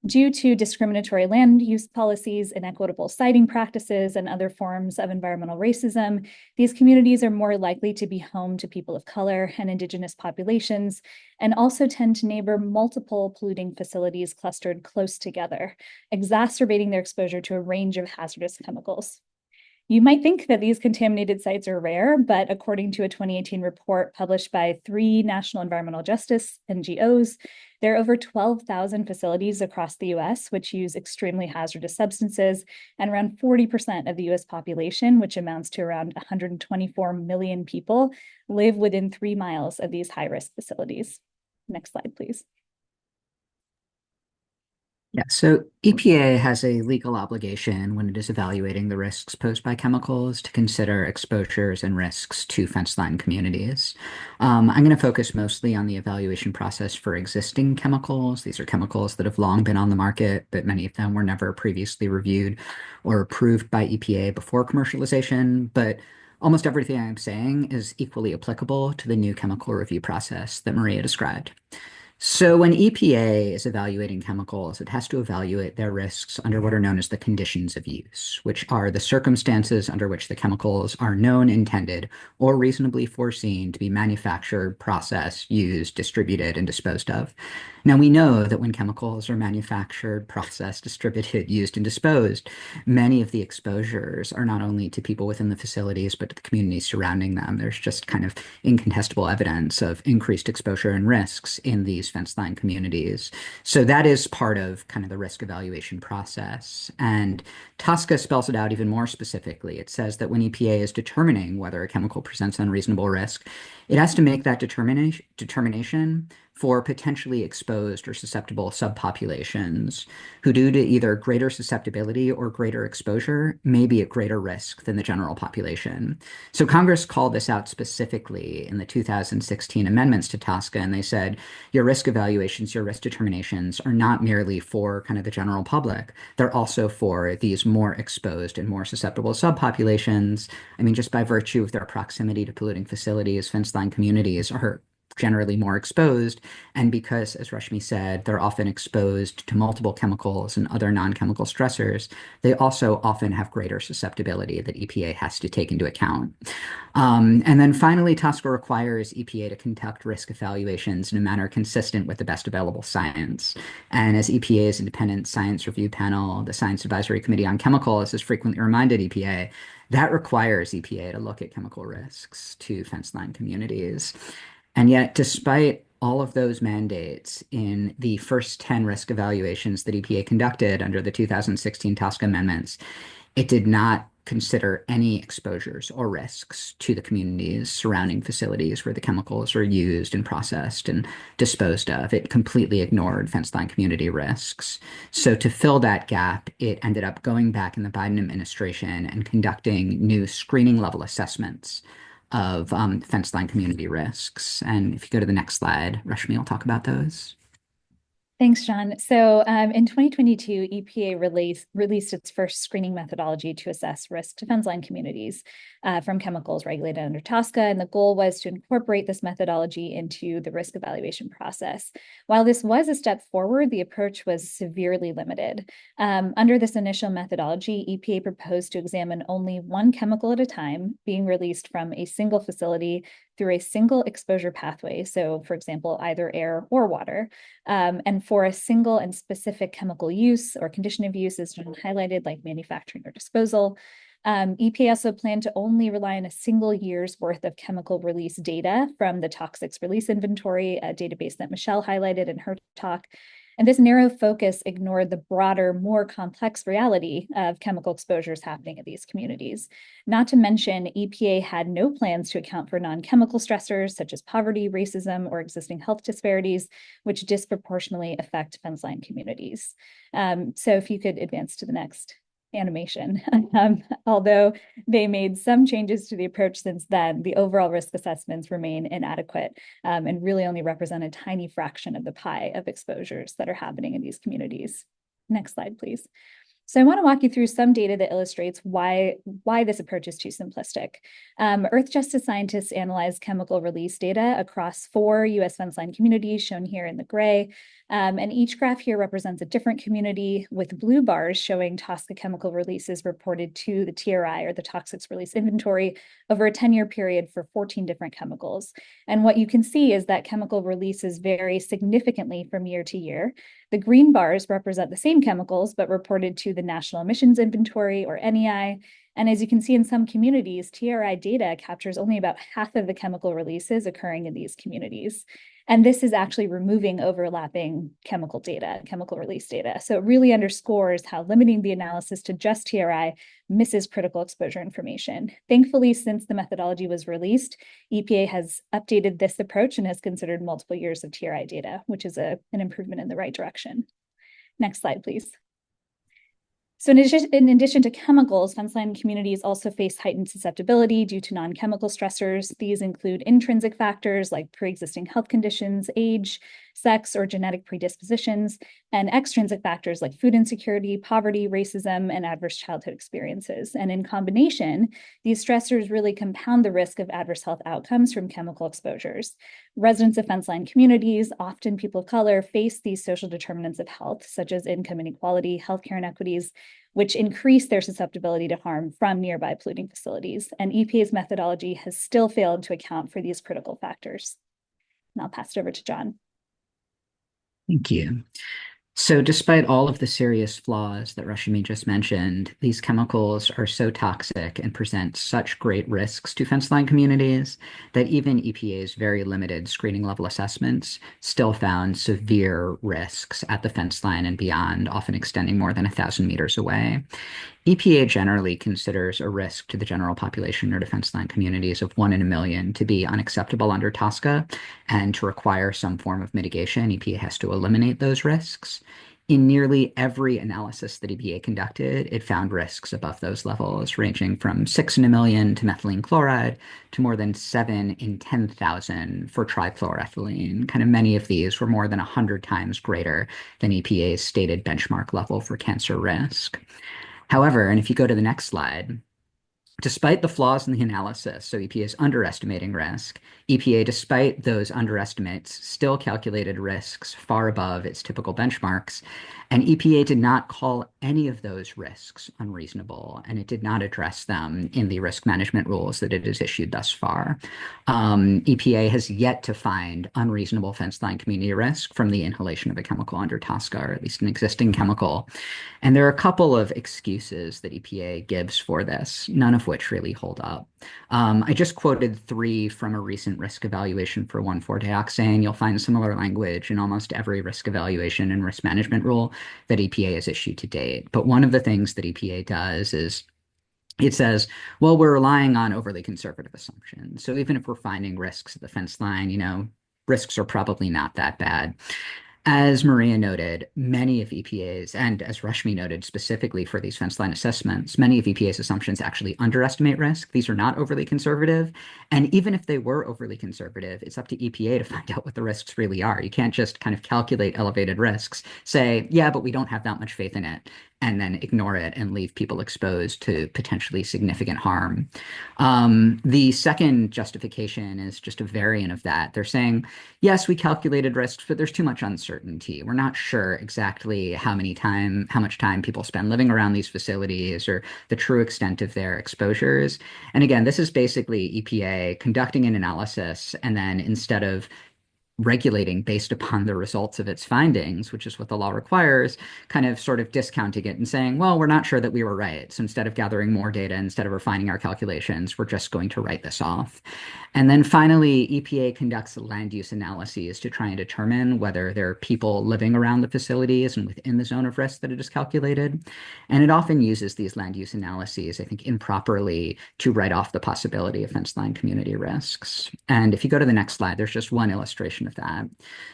Due to discriminatory land use policies, inequitable siting practices, and other forms of environmental racism, these communities are more likely to be home to people of color and indigenous populations, and also tend to neighbor multiple polluting facilities clustered close together, exacerbating their exposure to a range of hazardous chemicals. You might think that these contaminated sites are rare, but according to a 2018 report published by 3 national environmental justice NGOs, there are over 12,000 facilities across the US which use extremely hazardous substances, and around 40% of the US population, which amounts to around 124 million people, live within 3 miles of these high-risk facilities. Next slide, please. Yeah, so EPA has a legal obligation when it is evaluating the risks posed by chemicals to consider exposures and risks to fence line communities. I'm going to focus mostly on the evaluation process for existing chemicals. These are chemicals that have long been on the market, but many of them were never previously reviewed or approved by EPA before commercialization. But almost everything I'm saying is equally applicable to the new chemical review process that Maria described. So when EPA is evaluating chemicals, it has to evaluate their risks under what are known as the conditions of use, which are the circumstances under which the chemicals are known, intended, or reasonably foreseen to be manufactured, processed, used, distributed, and disposed of. Now, we know that when chemicals are manufactured, processed, distributed, used, and disposed, many of the exposures are not only to people within the facilities, but to the communities surrounding them. There's just kind of incontestable evidence of increased exposure and risks in these fence line communities. So that is part of kind of the risk evaluation process. And TSCA spells it out even more specifically. It says that when EPA is determining whether a chemical presents unreasonable risk, it has to make that determination for potentially exposed or susceptible subpopulations who, due to either greater susceptibility or greater exposure, may be at greater risk than the general population. So Congress called this out specifically in the 2016 amendments to TSCA, and they said, your risk evaluations, your risk determinations are not merely for kind of the general public. They're also for these more exposed and more susceptible subpopulations. I mean, just by virtue of their proximity to polluting facilities, fence line communities are generally more exposed. And because, as Rashmi said, they're often exposed to multiple chemicals and other non-chemical stressors, they also often have greater susceptibility that EPA has to take into account. And then finally, TSCA requires EPA to conduct risk evaluations in a manner consistent with the best available science. And as EPA's independent science review panel, the Science Advisory Committee on Chemicals, has frequently reminded EPA, that requires EPA to look at chemical risks to fence line communities. And yet, despite all of those mandates in the first 10 risk evaluations that EPA conducted under the 2016 TSCA amendments, it did not consider any exposures or risks to the communities surrounding facilities where the chemicals are used and processed and disposed of. It completely ignored fence line community risks. So to fill that gap, it ended up going back in the Biden administration and conducting new screening level assessments of fence line community risks. And if you go to the next slide, Rashmi will talk about those. Thanks, John. So in 2022, EPA released its first screening methodology to assess risk to fence line communities from chemicals regulated under TSCA, and the goal was to incorporate this methodology into the risk evaluation process. While this was a step forward, the approach was severely limited. Under this initial methodology, EPA proposed to examine only one chemical at a time being released from a single facility through a single exposure pathway. So, for example, either air or water, and for a single and specific chemical use or condition of use, as John highlighted, like manufacturing or disposal. EPA also planned to only rely on a single year's worth of chemical release data from the Toxics Release Inventory, a database that Michelle highlighted in her talk. And this narrow focus ignored the broader, more complex reality of chemical exposures happening in these communities. Not to mention, EPA had no plans to account for non-chemical stressors such as poverty, racism, or existing health disparities, which disproportionately affect fenceline communities. So if you could advance to the next animation. Although they made some changes to the approach since then, the overall risk assessments remain inadequate and really only represent a tiny fraction of the pie of exposures that are happening in these communities. Next slide, please. So I want to walk you through some data that illustrates why this approach is too simplistic. Earth Justice scientists analyzed chemical release data across 4 US fenceline communities, shown here in the gray. And each graph here represents a different community, with blue bars showing TSCA chemical releases reported to the TRI, or the Toxics Release Inventory, over a 10-year period for 14 different chemicals. And what you can see is that chemical releases vary significantly from year to year. The green bars represent the same chemicals, but reported to the National Emissions Inventory, or NEI. And as you can see in some communities, TRI data captures only about half of the chemical releases occurring in these communities. And this is actually removing overlapping chemical data, chemical release data. So it really underscores how limiting the analysis to just TRI misses critical exposure information. Thankfully, since the methodology was released, EPA has updated this approach and has considered multiple years of TRI data, which is an improvement in the right direction. Next slide, please. So in addition to chemicals, fenceline communities also face heightened susceptibility due to non-chemical stressors. These include intrinsic factors like pre-existing health conditions, age, sex, or genetic predispositions, and extrinsic factors like food insecurity, poverty, racism, and adverse childhood experiences. And in combination, these stressors really compound the risk of adverse health outcomes from chemical exposures. Residents of fenceline communities, often people of color, face these social determinants of health, such as income inequality, healthcare inequities, which increase their susceptibility to harm from nearby polluting facilities. And EPA's methodology has still failed to account for these critical factors. And I'll pass it over to John. Thank you. So despite all of the serious flaws that Rashmi just mentioned, these chemicals are so toxic and present such great risks to fenceline communities that even EPA's very limited screening level assessments still found severe risks at the fence line and beyond, often extending more than 1,000 meters away. EPA generally considers a risk to the general population or defense line communities of 1 in a million to be unacceptable under TSCA, and to require some form of mitigation, EPA has to eliminate those risks. In nearly every analysis that EPA conducted, it found risks above those levels, ranging from 6 in a million to methylene chloride to more than 7 in 10,000 for trichloroethylene. Kind of many of these were more than 100 times greater than EPA's stated benchmark level for cancer risk. However, and if you go to the next slide, despite the flaws in the analysis, so EPA is underestimating risk, EPA, despite those underestimates, still calculated risks far above its typical benchmarks, and EPA did not call any of those risks unreasonable, and it did not address them in the risk management rules that it has issued thus far. EPA has yet to find unreasonable fence line community risk from the inhalation of a chemical under TSCA, or at least an existing chemical. And there are a couple of excuses that EPA gives for this, none of which really hold up. I just quoted 3 from a recent risk evaluation for 1,4-dioxane. You'll find similar language in almost every risk evaluation and risk management rule that EPA has issued to date. But one of the things that EPA does is it says, well, we're relying on overly conservative assumptions. So even if we're finding risks at the fence line, risks are probably not that bad. As Maria noted, many of EPA's, and as Rashmi noted specifically for these fence line assessments, many of EPA's assumptions actually underestimate risk. These are not overly conservative. And even if they were overly conservative, it's up to EPA to find out what the risks really are. You can't just kind of calculate elevated risks, say, yeah, but we don't have that much faith in it, and then ignore it and leave people exposed to potentially significant harm. The second justification is just a variant of that. They're saying, yes, we calculated risks, but there's too much uncertainty. We're not sure exactly how much time people spend living around these facilities or the true extent of their exposures. And again, this is basically EPA conducting an analysis, and then instead of regulating based upon the results of its findings, which is what the law requires, kind of sort of discounting it and saying, well, we're not sure that we were right. So instead of gathering more data, instead of refining our calculations, we're just going to write this off. And then finally, EPA conducts land use analyses to try and determine whether there are people living around the facilities and within the zone of risk that it is calculated. And it often uses these land use analyses, I think, improperly to write off the possibility of fence line community risks. And if you go to the next slide, there's just one illustration of that.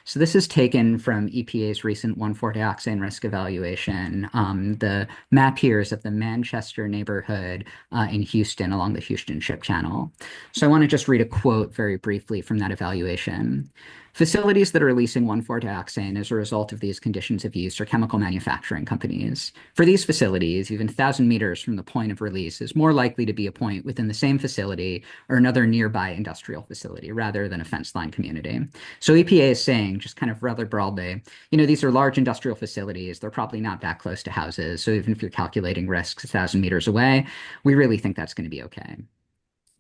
So this is taken from EPA's recent 1,4-dioxane risk evaluation. The map here is of the Manchester neighborhood in Houston along the Houston Ship Channel. So I want to just read a quote very briefly from that evaluation. Facilities that are releasing 1,4-dioxane as a result of these conditions of use are chemical manufacturing companies. For these facilities, even 1,000 meters from the point of release is more likely to be a point within the same facility or another nearby industrial facility rather than a fence line community. So EPA is saying, just kind of rather broadly, these are large industrial facilities. They're probably not that close to houses. So even if you're calculating risks 1,000 meters away, we really think that's going to be okay.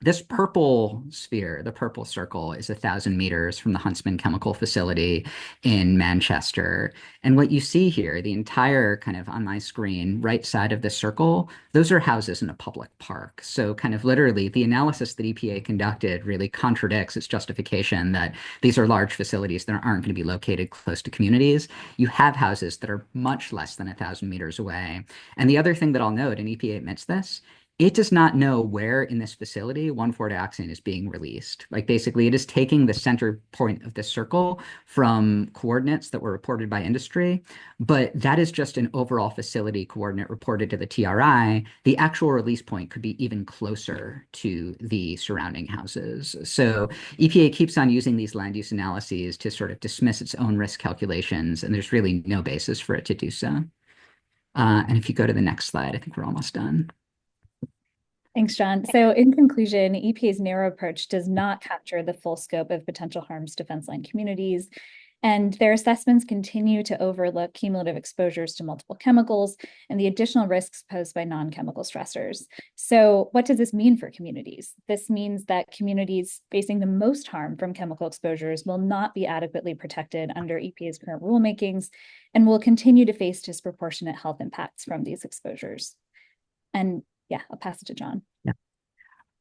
This purple sphere, the purple circle, is 1,000 meters from the Huntsman Chemical Facility in Manchester. And what you see here, the entire kind of on my screen, right side of the circle, those are houses in a public park. So kind of literally, the analysis that EPA conducted really contradicts its justification that these are large facilities that aren't going to be located close to communities. You have houses that are much less than 1,000 meters away. And the other thing that I'll note, and EPA admits this, it does not know where in this facility 1,4-dioxane is being released. Like basically, it is taking the center point of the circle from coordinates that were reported by industry, but that is just an overall facility coordinate reported to the TRI. The actual release point could be even closer to the surrounding houses. So EPA keeps on using these land use analyses to sort of dismiss its own risk calculations, and there's really no basis for it to do so. And if you go to the next slide, I think we're almost done. Thanks, John. So in conclusion, EPA's narrow approach does not capture the full scope of potential harms to fence line communities, and their assessments continue to overlook cumulative exposures to multiple chemicals and the additional risks posed by non-chemical stressors. So what does this mean for communities? This means that communities facing the most harm from chemical exposures will not be adequately protected under EPA's current rulemakings and will continue to face disproportionate health impacts from these exposures. And yeah, I'll pass it to John. Yeah.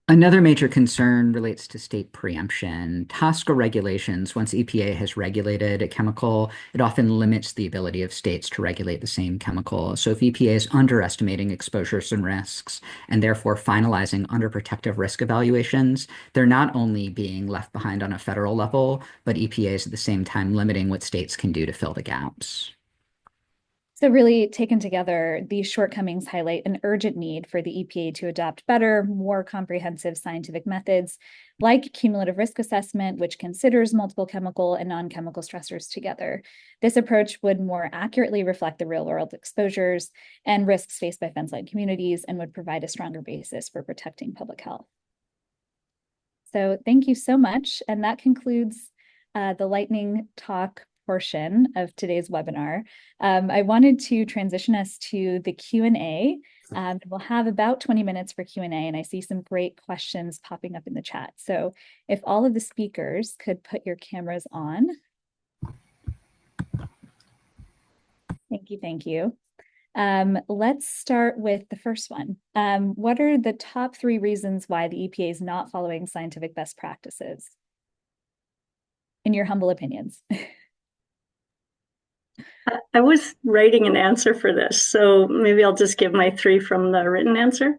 Another major concern relates to state preemption. TSCA regulations, once EPA has regulated a chemical, it often limits the ability of states to regulate the same chemical. So if EPA is underestimating exposures and risks and therefore finalizing underprotective risk evaluations, they're not only being left behind on a federal level, but EPA is at the same time limiting what states can do to fill the gaps. So really taken together, these shortcomings highlight an urgent need for the EPA to adopt better, more comprehensive scientific methods like cumulative risk assessment, which considers multiple chemical and non-chemical stressors together. This approach would more accurately reflect the real-world exposures and risks faced by fence line communities and would provide a stronger basis for protecting public health. So thank you so much. And that concludes the lightning talk portion of today's webinar. I wanted to transition us to the Q&A. We'll have about 20 minutes for Q&A, and I see some great questions popping up in the chat. So if all of the speakers could put your cameras on. Thank you, thank you. Let's start with the first one. What are the top 3 reasons why the EPA is not following scientific best practices? In your humble opinions. I was writing an answer for this, so maybe I'll just give my 3 from the written answer.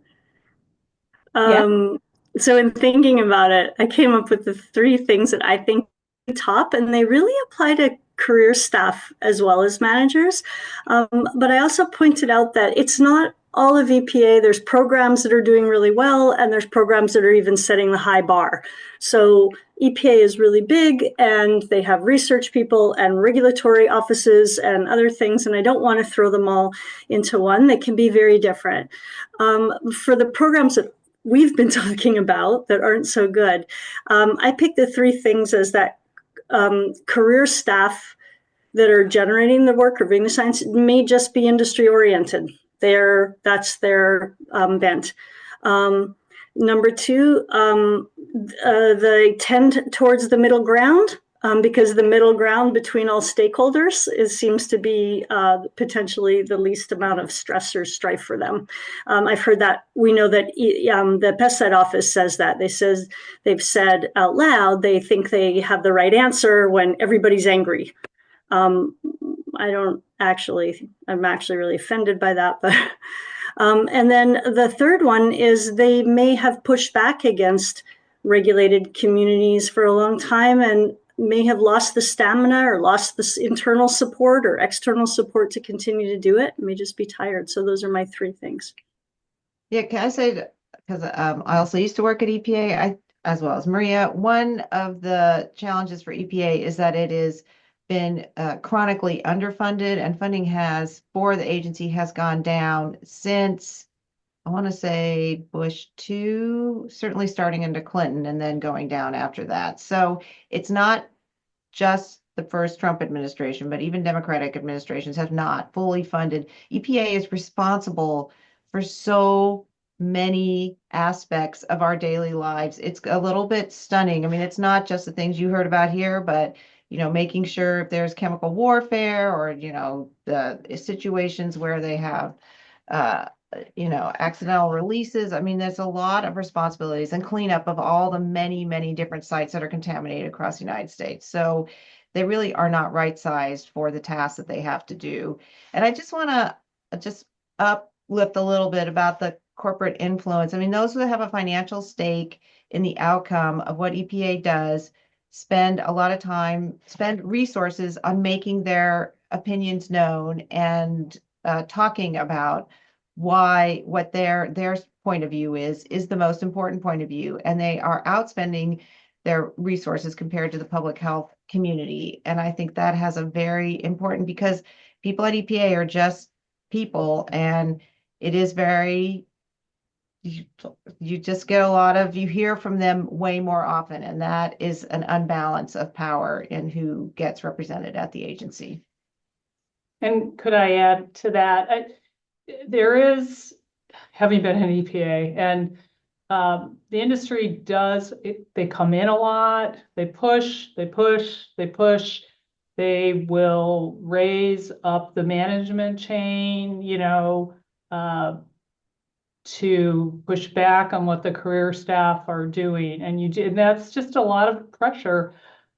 So in thinking about it, I came up with the 3 things that I think top, and they really apply to career staff as well as managers. But I also pointed out that it's not all of EPA. There's programs that are doing really well, and there's programs that are even setting the high bar. So EPA is really big, and they have research people and regulatory offices and other things, and I don't want to throw them all into one. They can be very different. For the programs that we've been talking about that aren't so good, I picked the 3 things as that career staff that are generating the work or doing the science may just be industry oriented. That's their bent. Number 2, they tend towards the middle ground. because the middle ground between all stakeholders seems to be potentially the least amount of stress or strife for them. I've heard that. We know that the pesticide office says that. They've said out loud they think they have the right answer when everybody's angry. I'm actually really offended by that, but and then the third one is they may have pushed back against regulated communities for a long time and may have lost the stamina or lost the internal support or external support to continue to do it. May just be tired. So those are my three things. Yeah, can I say, because I also used to work at EPA, as well as Maria, one of the challenges for EPA is that it has been chronically underfunded, and funding for the agency has gone down since, I want to say, Bush 2, certainly starting under Clinton and then going down after that. So it's not just the first Trump administration, but even Democratic administrations have not fully funded. EPA is responsible for so many aspects of our daily lives. It's a little bit stunning. I mean, it's not just the things you heard about here, but making sure if there's chemical warfare or, the situations where they have accidental releases. I mean, there's a lot of responsibilities and cleanup of all the many, many different sites that are contaminated across the United States. So they really are not right-sized for the tasks that they have to do. And I just want to just uplift a little bit about the corporate influence. I mean, those who have a financial stake in the outcome of what EPA does spend a lot of time, spend resources on making their opinions known and talking about what their point of view is the most important point of view, and they are outspending their resources compared to the public health community. And I think that has a very important, because people at EPA are just people, and it is very, you just get you hear from them way more often, and that is an unbalance of power in who gets represented at the agency. And could I add to that? There is, having been in EPA, and the industry they come in a lot, they push, they will raise up the management chain, to push back on what the career staff are doing. And that's just a lot of pressure.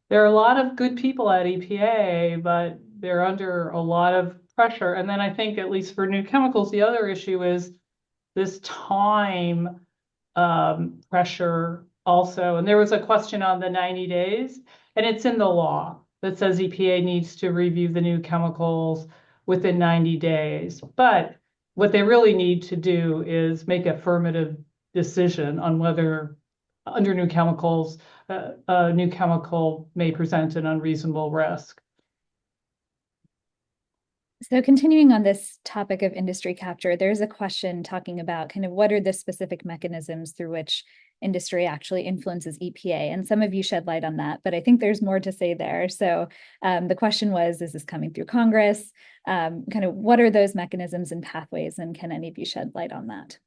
There are a lot of good people at EPA, but they're under a lot of pressure. And then I think, at least for new chemicals, the other issue is this time pressure also. And there was a question on the 90 days, and it's in the law that says EPA needs to review the new chemicals within 90 days. But what they really need to do is make an affirmative decision on whether, under new chemicals, a new chemical may present an unreasonable risk. So continuing on this topic of industry capture, there's a question talking about kind of what are the specific mechanisms through which industry actually influences EPA. And some of you shed light on that, but I think there's more to say there. So the question was, is this coming through Congress? Kind of what are those mechanisms and pathways? And can any of you shed light on that?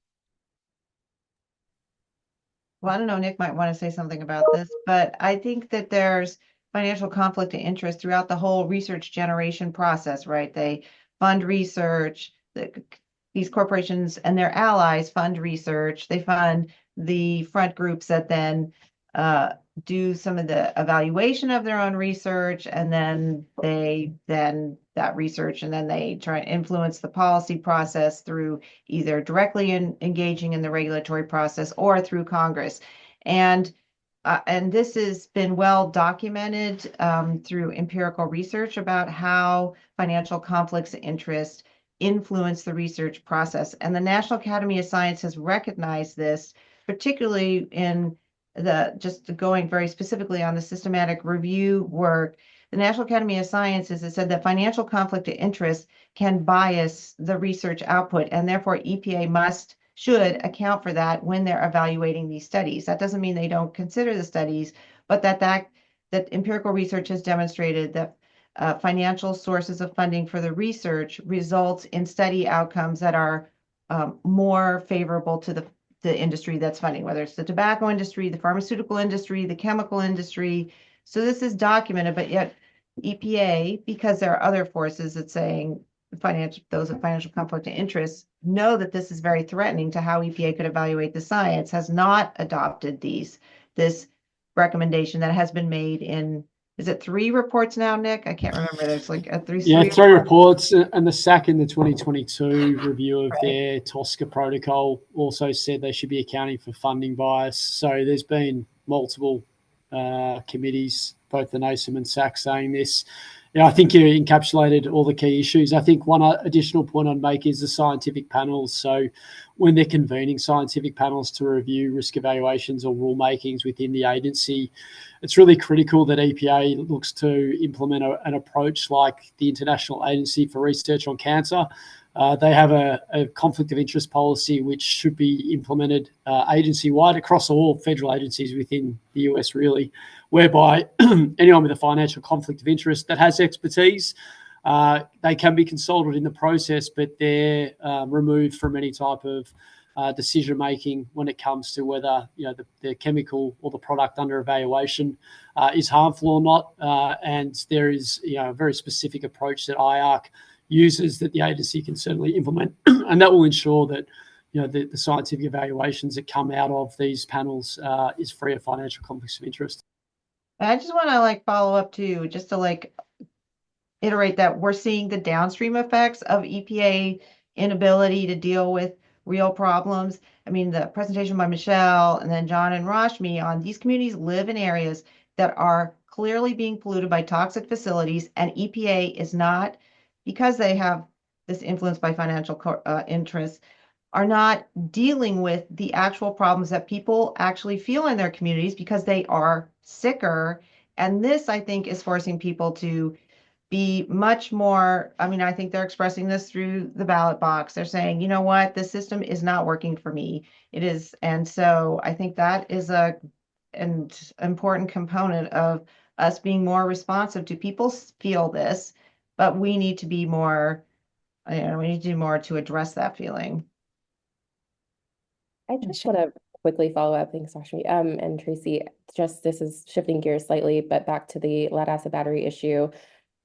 Well, I don't know, Nick might want to say something about this, but I think that there's financial conflict of interest throughout the whole research generation process, right? They fund research, these corporations and their allies fund research, they fund the front groups that then do some of the evaluation of their own research, and then that research, and then they try and influence the policy process through either directly engaging in the regulatory process or through Congress. And this has been well documented through empirical research about how financial conflicts of interest influence the research process. And the National Academy of Science has recognized this, particularly in just going very specifically on the systematic review work. The National Academy of Sciences has said that financial conflict of interest can bias the research output, and therefore EPA should account for that when they're evaluating these studies. That doesn't mean they don't consider the studies, but that empirical research has demonstrated that financial sources of funding for the research results in study outcomes that are more favorable to the industry that's funding, whether it's the tobacco industry, the pharmaceutical industry, the chemical industry. So this is documented, but yet EPA, because there are other forces that saying those of financial conflict of interest know that this is very threatening to how EPA could evaluate the science, has not adopted this recommendation that has been made in, is it 3 reports now, Nick? I can't remember. There's like Yeah, three 3 reports, and the SAC in the 2022 review of Right. their TSCA protocol also said they should be accounting for funding bias. So there's been multiple committees, both the NASEM and SAC, saying this. Yeah, I think you encapsulated all the key issues. I think one additional point I'd make is the scientific panels. So when they're convening scientific panels to review risk evaluations or rulemakings within the agency, it's really critical that EPA looks to implement an approach like the International Agency for Research on Cancer. They have a conflict of interest policy which should be implemented agency-wide across all federal agencies within the US, really, whereby anyone with a financial conflict of interest that has expertise, they can be consulted in the process, but they're removed from any type of decision making when it comes to whether the chemical or the product under evaluation is harmful or not. And there is a very specific approach that IARC uses that the agency can certainly implement, and that will ensure that the scientific evaluations that come out of these panels is free of financial conflicts of interest. I just want to follow up too, just to iterate that we're seeing the downstream effects of EPA inability to deal with real problems. I mean, the presentation by Michelle and then John and Rashmi on these communities live in areas that are clearly being polluted by toxic facilities, and EPA is not, because they have this influence by financial interests, are not dealing with the actual problems that people actually feel in their communities because they are sicker. And this, I think, is forcing people to be much more, I think they're expressing this through the ballot box. They're saying, you know what, the system is not working for me. It is. And so I think that is an important component of us being more responsive to people feel this, but we need to be more, we need to do more to address that feeling. I just want to quickly follow up. Thanks, Ashmi. And Tracy, this is shifting gears slightly, but back to the lead acid battery issue,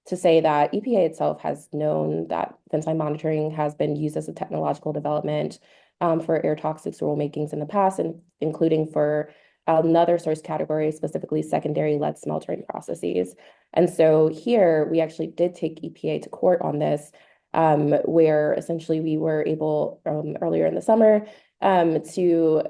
to say that EPA itself has known that fence line monitoring has been used as a technological development for air toxics rulemakings in the past, and including for another source category, specifically secondary lead smeltering processes. And so here we actually did take EPA to court on this, where essentially we were able earlier in the summer to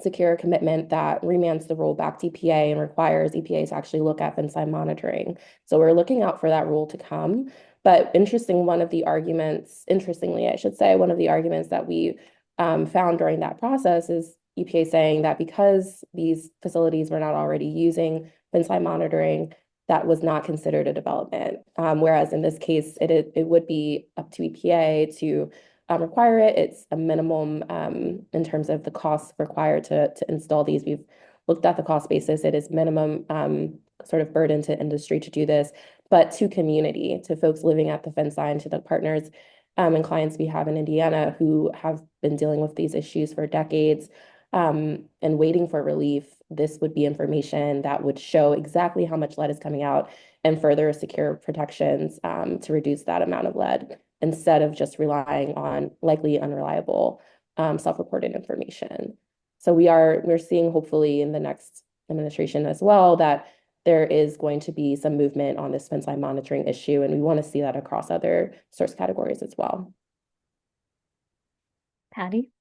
secure a commitment that remands the rule back to EPA and requires EPA to actually look at fence line monitoring. So we're looking out for that rule to come. But interestingly, one of the arguments that we found during that process is EPA saying that because these facilities were not already using fence line monitoring, that was not considered a development. Whereas in this case, it would be up to EPA to require it. It's a minimum in terms of the costs required to install these. We've looked at the cost basis. It is minimum sort of burden to industry to do this, but to community, to folks living at the fence line, to the partners and clients we have in Indiana who have been dealing with these issues for decades and waiting for relief. This would be information that would show exactly how much lead is coming out and further secure protections to reduce that amount of lead, instead of just relying on likely unreliable self-reported information. So we're seeing hopefully in the next administration as well that there is going to be some movement on this fence line monitoring issue, and we want to see that across other source categories as well. Patty?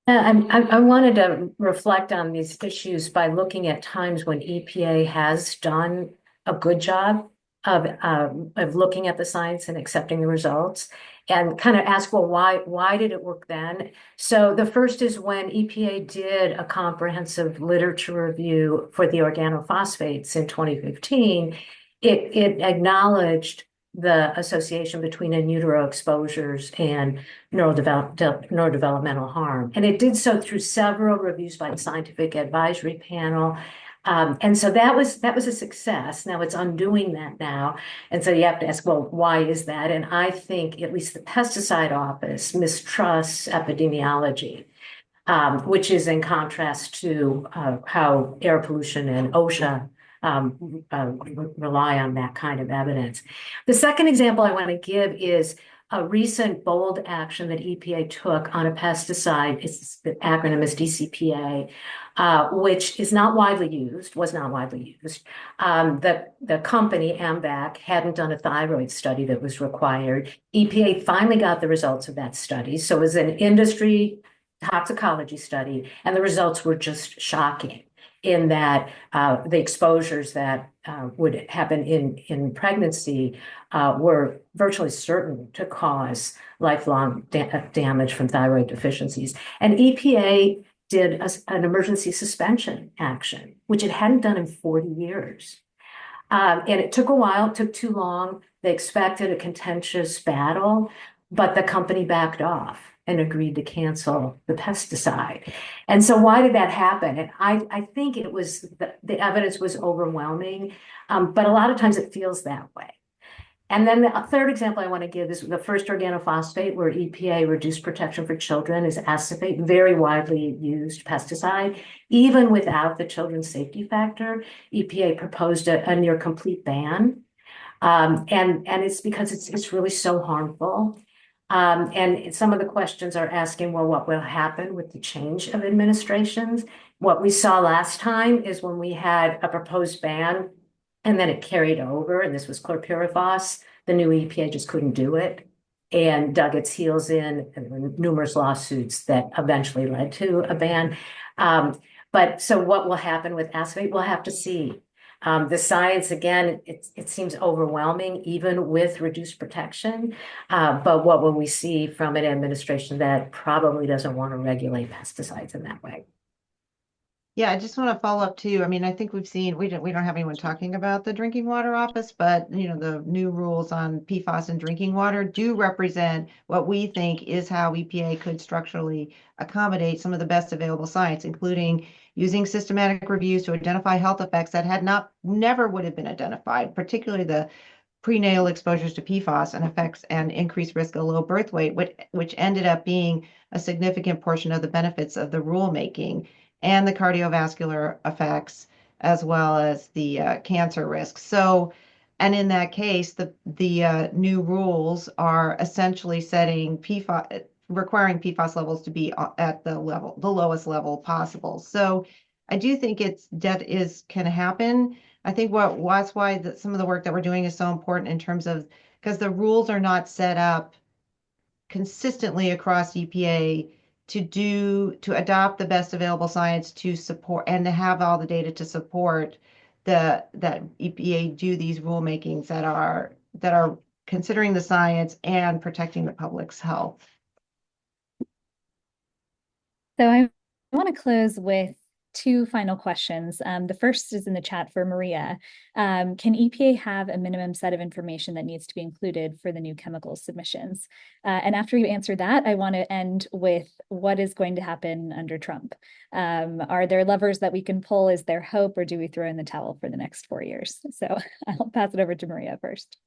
I wanted to reflect on these issues by looking at times when EPA has done a good job of looking at the science and accepting the results, and kind of ask, well, why did it work then? So the first is when EPA did a comprehensive literature review for the organophosphates in 2015, it acknowledged the association between in utero exposures and neurodevelopmental harm. And it did so through several reviews by the scientific advisory panel. And so that was a success. Now it's undoing that now. And so you have to ask, well, why is that? And I think at least the pesticide office mistrusts epidemiology, which is in contrast to how air pollution and OSHA rely on that kind of evidence. The second example I want to give is a recent bold action that EPA took on a pesticide. The acronym is DCPA, which is not widely used, was not widely used. The company, AMVAC, hadn't done a thyroid study that was required. EPA finally got the results of that study. So it was an industry toxicology study, and the results were just shocking in that the exposures that would happen in pregnancy were virtually certain to cause lifelong damage from thyroid deficiencies. And EPA did an emergency suspension action, which it hadn't done in 40 years. And it took a while, it took too long. They expected a contentious battle, but the company backed off and agreed to cancel the pesticide. And so why did that happen? And I think it was the evidence was overwhelming, but a lot of times it feels that way. And then the third example I want to give is the first organophosphate where EPA reduced protection for children is acephate, very widely used pesticide. Even without the children's safety factor, EPA proposed a near complete ban. And it's because it's really so harmful. And some of the questions are asking, well, what will happen with the change of administrations? What we saw last time is when we had a proposed ban and then it carried over, and this was chlorpyrifos, the new EPA just couldn't do it and dug its heels in, and numerous lawsuits that eventually led to a ban. But so what will happen with acephate? We'll have to see. The science, again, it seems overwhelming, even with reduced protection. But what will we see from an administration that probably doesn't want to regulate pesticides in that way? Yeah, I just want to follow up too. I mean, I think we've seen we don't have anyone talking about the drinking water office, but the new rules on PFAS in drinking water do represent what we think is how EPA could structurally accommodate some of the best available science, including using systematic reviews to identify health effects that never would have been identified, particularly the prenatal exposures to PFAS and effects and increased risk of low birth weight, which ended up being a significant portion of the benefits of the rulemaking, and the cardiovascular effects, as well as the cancer risks. So, and in that case, the new rules are essentially setting requiring PFAS levels to be at the lowest level possible. So, I do think can happen. I think that's why some of the work that we're doing is so important in terms of, because the rules are not set up consistently across EPA to adopt the best available science to support and to have all the data to support that EPA do these rulemakings that are considering the science and protecting the public's health. So I want to close with two final questions. The first is in the chat for Maria. Can EPA have a minimum set of information that needs to be included for the new chemical submissions? And after you answer that, I want to end with what is going to happen under Trump. Are there levers that we can pull? Is there hope, or do we throw in the towel for the next 4 years? So I'll pass it over to Maria first.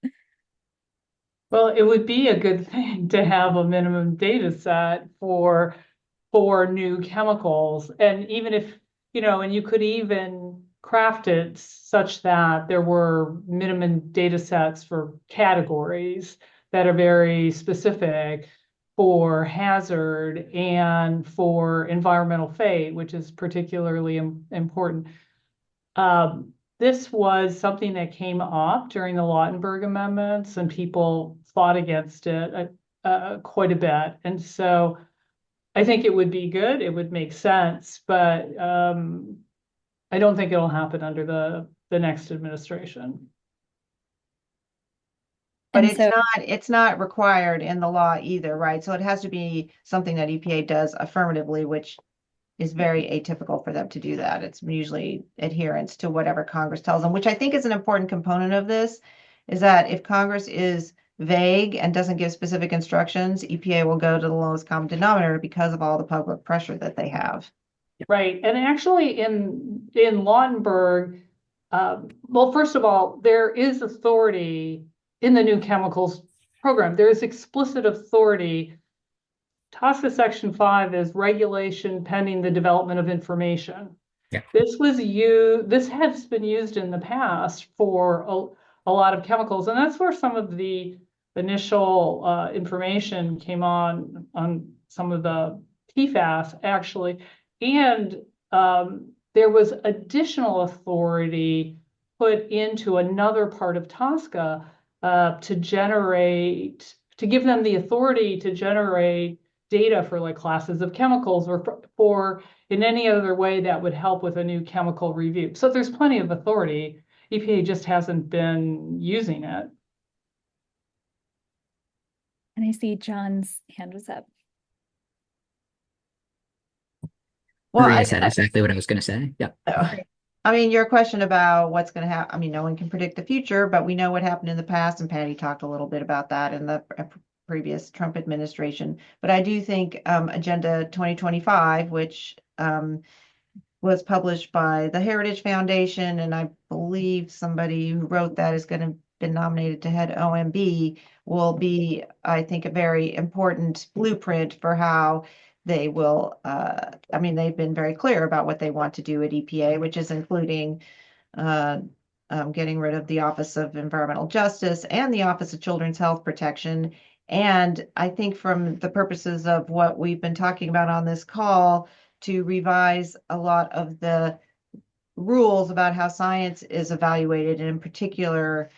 Well, it would be a good thing to have a minimum data set for new chemicals. And even if, and you could even craft it such that there were minimum data sets for categories that are very specific for hazard and for environmental fate, which is particularly important. This was something that came up during the Lautenberg amendments, and people fought against it quite a bit. And so I think it would be good. It would make sense, but I don't think it'll happen under the next administration. But it's not required in the law either, right? So it has to be something that EPA does affirmatively, which is very atypical for them to do that. It's usually adherence to whatever Congress tells them, which I think is an important component of this, is that if Congress is vague and doesn't give specific instructions, EPA will go to the lowest common denominator because of all the public pressure that they have. Right. And actually in Lautenberg, well, first of all, there is authority in the new chemicals program. There is explicit authority. TSCA Section 5 is regulation pending the development of information. Yeah. This has been used in the past for a lot of chemicals, and that's where some of the initial information came on some of the PFAS actually, and there was additional authority put into another part of TSCA to give them the authority to generate data for like classes of chemicals or for in any other way that would help with a new chemical review. So there's plenty of authority. EPA just hasn't been using it. And I see John's hand was up. Well, Maria said exactly what I was going to say. Yep. I mean, your question about what's going to happen, I mean, no one can predict the future, but we know what happened in the past, and Patty talked a little bit about that in the previous Trump administration. But I do think Agenda 2025, which was published by the Heritage Foundation, and I believe somebody who wrote that is going to be nominated to head OMB, will be, I think, a very important blueprint for how they will, I mean, they've been very clear about what they want to do at EPA, which is including getting rid of the Office of Environmental Justice and the Office of Children's Health Protection. And I think from the purposes of what we've been talking about on this call, to revise a lot of the rules about how science is evaluated, and in particular,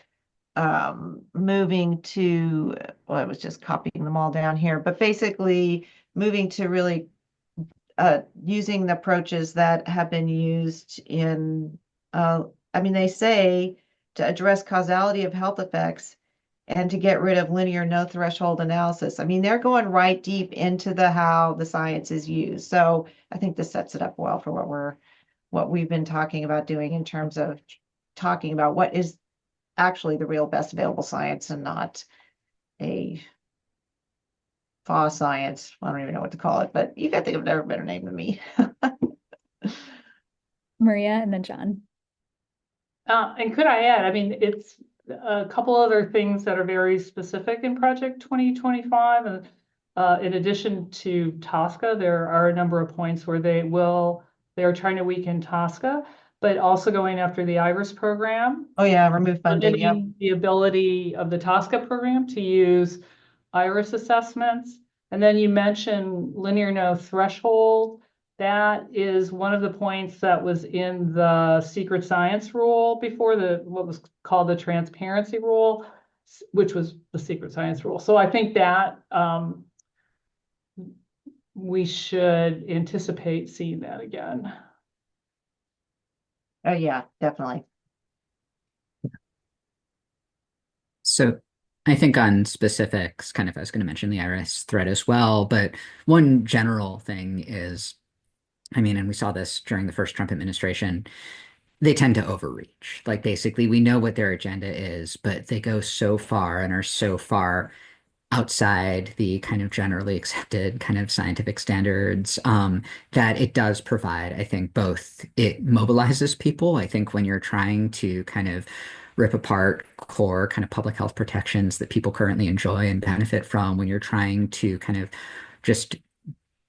moving to, well, I was just copying them all down here, but basically moving to really using the approaches that have been used in, I mean, they say to address causality of health effects and to get rid of linear no threshold analysis. I mean, they're going right deep into how the science is used. So I think this sets it up well for what we've been talking about doing in terms of talking about what is actually the real best available science and not a FA science. I don't even know what to call it, but you can think of a better name than me. Maria and then John. And could I add, I mean, it's a couple other things that are very specific in Project 2025. And in addition to TSCA, there are a number of points where they're trying to weaken TSCA, but also going after the IRIS program. Oh yeah, remove funding. Yep. The ability of the TSCA program to use IRIS assessments. And then you mentioned linear no threshold. That is one of the points that was in the secret science rule before what was called the transparency rule, which was the secret science rule. So I think that we should anticipate seeing that again. Oh yeah, definitely. So I think on specifics, kind of, I was going to mention the IRIS thread as well, but one general thing is, I mean, and we saw this during the first Trump administration, they tend to overreach. Like basically we know what their agenda is, but they go so far and are so far outside the kind of generally accepted kind of scientific standards, that it does provide, I think, both it mobilizes people. I think when you're trying to kind of rip apart core kind of public health protections that people currently enjoy and benefit from, when you're trying to kind of just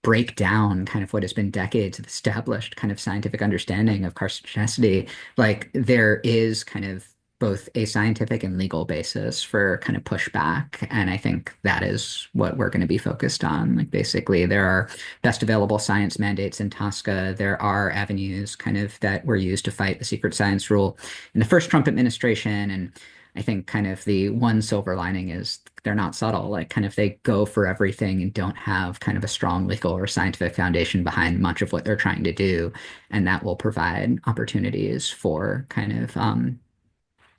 break down kind of what has been decades of established kind of scientific understanding of carcinogenicity, like there is kind of both a scientific and legal basis for kind of pushback. And I think that is what we're going to be focused on. Like basically there are best available science mandates in TSCA. There are avenues kind of that were used to fight the secret science rule in the first Trump administration. And I think kind of the one silver lining is they're not subtle. Like kind of they go for everything and don't have kind of a strong legal or scientific foundation behind much of what they're trying to do. And that will provide opportunities for kind of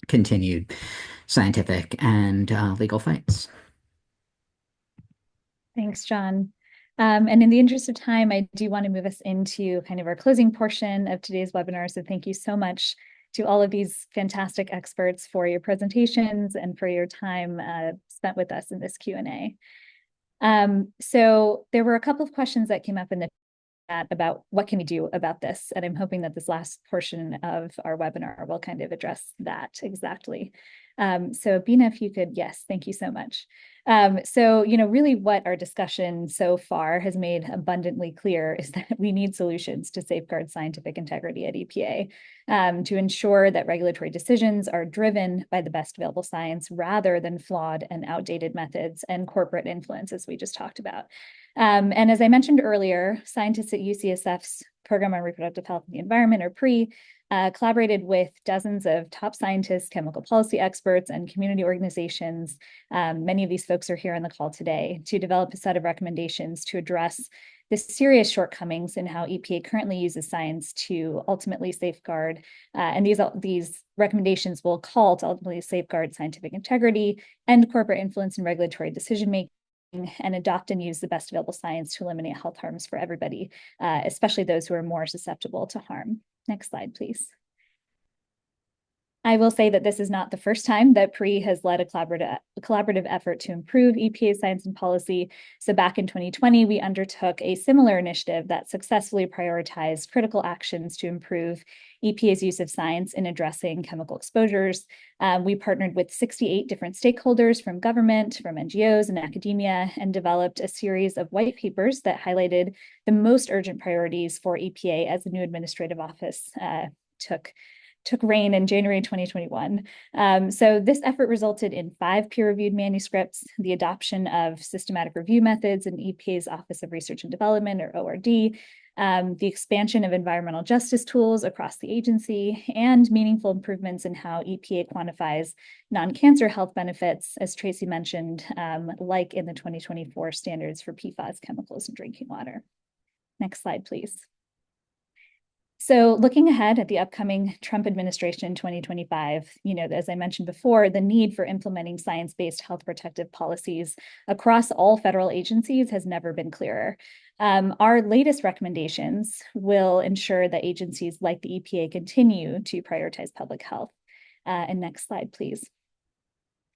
continued scientific and legal fights. Thanks, John. And in the interest of time, I do want to move us into kind of our closing portion of today's webinar. So thank you so much to all of these fantastic experts for your presentations and for your time spent with us in this Q&A. So there were a couple of questions that came up in the chat about what can we do about this? And I'm hoping that this last portion of our webinar will kind of address that exactly. So Bina, if you could, yes, thank you so much. So, really what our discussion so far has made abundantly clear is that we need solutions to safeguard scientific integrity at EPA, to ensure that regulatory decisions are driven by the best available science rather than flawed and outdated methods and corporate influence, as we just talked about. And as I mentioned earlier, scientists at UCSF's Program on Reproductive Health and the Environment, or PRE, collaborated with dozens of top scientists, chemical policy experts, and community organizations. Many of these folks are here on the call today to develop a set of recommendations to address the serious shortcomings in how EPA currently uses science to ultimately safeguard, and these recommendations will call to ultimately safeguard scientific integrity, end corporate influence in regulatory decision-making, and adopt and use the best available science to eliminate health harms for everybody, especially those who are more susceptible to harm. Next slide, please. I will say that this is not the first time that PRE has led a collaborative effort to improve EPA science and policy. So back in 2020, we undertook a similar initiative that successfully prioritized critical actions to improve EPA's use of science in addressing chemical exposures. We partnered with 68 different stakeholders from government, from NGOs and academia, and developed a series of white papers that highlighted the most urgent priorities for EPA as the new administrative office took reign in January 2021. So this effort resulted in 5 peer-reviewed manuscripts, the adoption of systematic review methods in EPA's Office of Research and Development, or ORD, the expansion of environmental justice tools across the agency, and meaningful improvements in how EPA quantifies non-cancer health benefits, as Tracy mentioned, like in the 2024 standards for PFAS chemicals in drinking water. Next slide, please. So looking ahead at the upcoming Trump administration in 2025, as I mentioned before, the need for implementing science-based health protective policies across all federal agencies has never been clearer. Our latest recommendations will ensure that agencies like the EPA continue to prioritize public health. And next slide, please.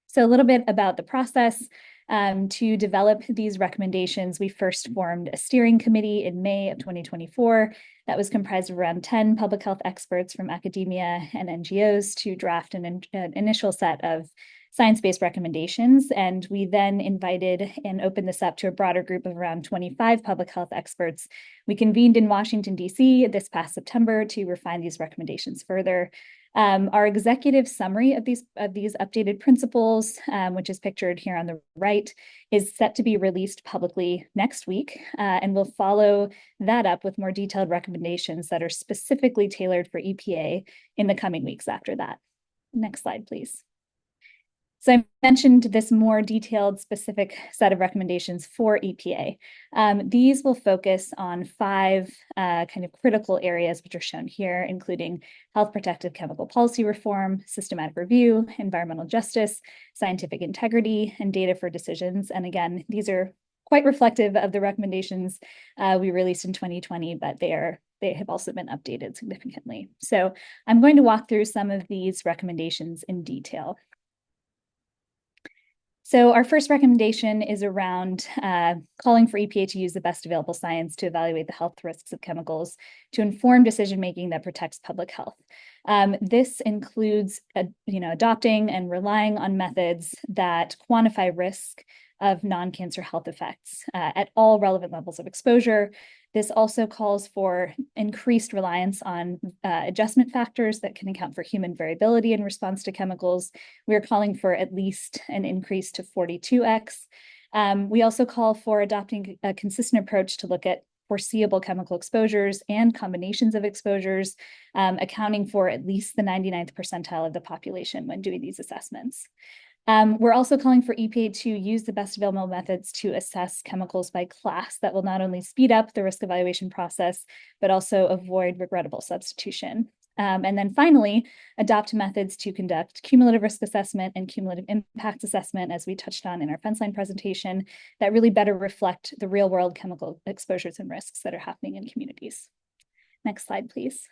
So a little bit about the process. To develop these recommendations, we first formed a steering committee in May of 2024 that was comprised of around 10 public health experts from academia and NGOs to draft an initial set of science-based recommendations. And we then invited and opened this up to a broader group of around 25 public health experts. We convened in Washington, D.C. this past September to refine these recommendations further. Our executive summary of these updated principles, which is pictured here on the right, is set to be released publicly next week, and we'll follow that up with more detailed recommendations that are specifically tailored for EPA in the coming weeks after that. Next slide, please. So I mentioned this more detailed specific set of recommendations for EPA. These will focus on 5 kind of critical areas, which are shown here, including health protective chemical policy reform, systematic review, environmental justice, scientific integrity, and data for decisions. And again, these are quite reflective of the recommendations we released in 2020, but they have also been updated significantly. So I'm going to walk through some of these recommendations in detail. So our first recommendation is around calling for EPA to use the best available science to evaluate the health risks of chemicals to inform decision-making that protects public health. This includes adopting and relying on methods that quantify risk of non-cancer health effects at all relevant levels of exposure. This also calls for increased reliance on adjustment factors that can account for human variability in response to chemicals. We're calling for at least an increase to 42x. We also call for adopting a consistent approach to look at foreseeable chemical exposures and combinations of exposures, accounting for at least the 99th percentile of the population when doing these assessments. We're also calling for EPA to use the best available methods to assess chemicals by class that will not only speed up the risk evaluation process, but also avoid regrettable substitution. And then finally, adopt methods to conduct cumulative risk assessment and cumulative impact assessment, as we touched on in our fence line presentation, that really better reflect the real world chemical exposures and risks that are happening in communities. Next slide, please.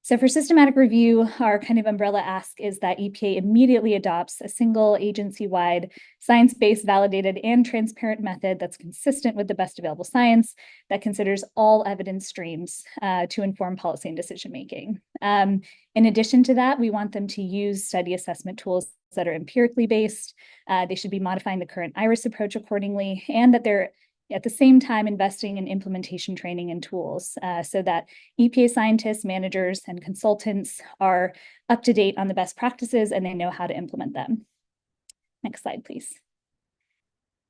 So for systematic review, our kind of umbrella ask is that EPA immediately adopts a single agency-wide, science-based, validated, and transparent method that's consistent with the best available science that considers all evidence streams to inform policy and decision-making. In addition to that, we want them to use study assessment tools that are empirically based. They should be modifying the current IRIS approach accordingly, and that they're at the same time investing in implementation training and tools so that EPA scientists, managers, and consultants are up to date on the best practices and they know how to implement them. Next slide, please.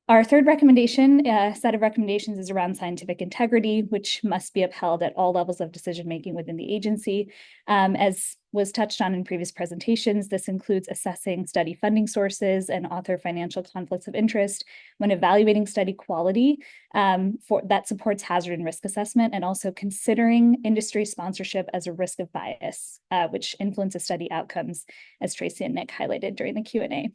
Our third recommendation, set of recommendations, is around scientific integrity, which must be upheld at all levels of decision-making within the agency. As was touched on in previous presentations, this includes assessing study funding sources and author financial conflicts of interest when evaluating study quality that supports hazard and risk assessment, and also considering industry sponsorship as a risk of bias, which influences study outcomes, as Tracy and Nick highlighted during the Q&A.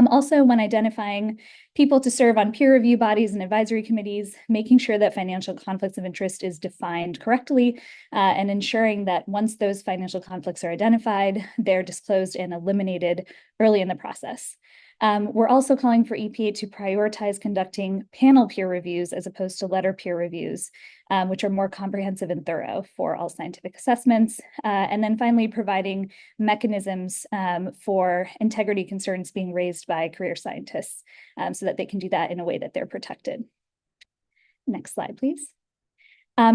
Also, when identifying people to serve on peer review bodies and advisory committees, making sure that financial conflicts of interest is defined correctly and ensuring that once those financial conflicts are identified, they're disclosed and eliminated early in the process. We're also calling for EPA to prioritize conducting panel peer reviews as opposed to letter peer reviews, which are more comprehensive and thorough for all scientific assessments. And then finally, providing mechanisms for integrity concerns being raised by career scientists so that they can do that in a way that they're protected. Next slide, please.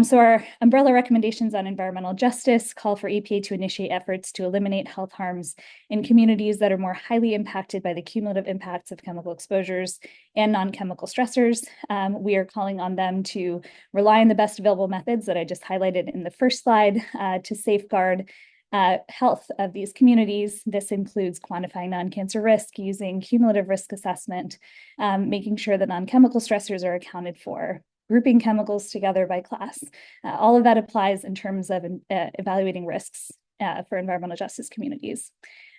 So our umbrella recommendations on environmental justice call for EPA to initiate efforts to eliminate health harms in communities that are more highly impacted by the cumulative impacts of chemical exposures and non-chemical stressors. We are calling on them to rely on the best available methods that I just highlighted in the first slide to safeguard health of these communities. This includes quantifying non-cancer risk using cumulative risk assessment, making sure that non-chemical stressors are accounted for, grouping chemicals together by class. All of that applies in terms of evaluating risks for environmental justice communities.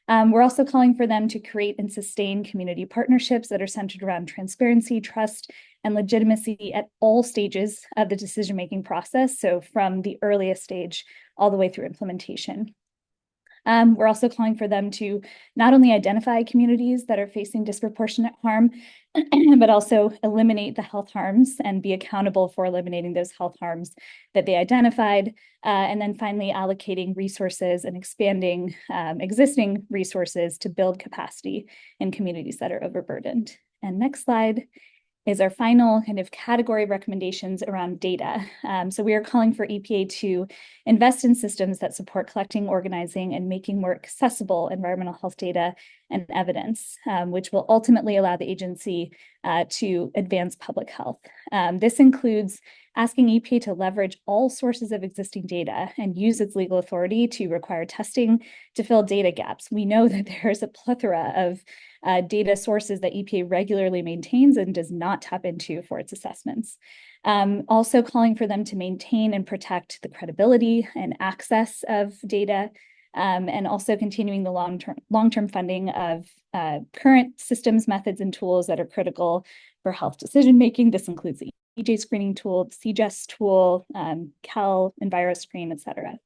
We're also calling for them to create and sustain community partnerships that are centered around transparency, trust, and legitimacy at all stages of the decision-making process, so from the earliest stage all the way through implementation. We're also calling for them to not only identify communities that are facing disproportionate harm, but also eliminate the health harms and be accountable for eliminating those health harms that they identified. And then finally, allocating resources and expanding existing resources to build capacity in communities that are overburdened. And next slide is our final kind of category of recommendations around data. So we are calling for EPA to invest in systems that support collecting, organizing, and making more accessible environmental health data and evidence, which will ultimately allow the agency to advance public health. This includes asking EPA to leverage all sources of existing data and use its legal authority to require testing to fill data gaps. We know that there's a plethora of data sources that EPA regularly maintains and does not tap into for its assessments. Also calling for them to maintain and protect the credibility and access of data, and also continuing the long-term funding of current systems, methods, and tools that are critical for health decision-making. This includes the EJ screening tool, the CGES tool, Cal, EnviroScreen, et cetera.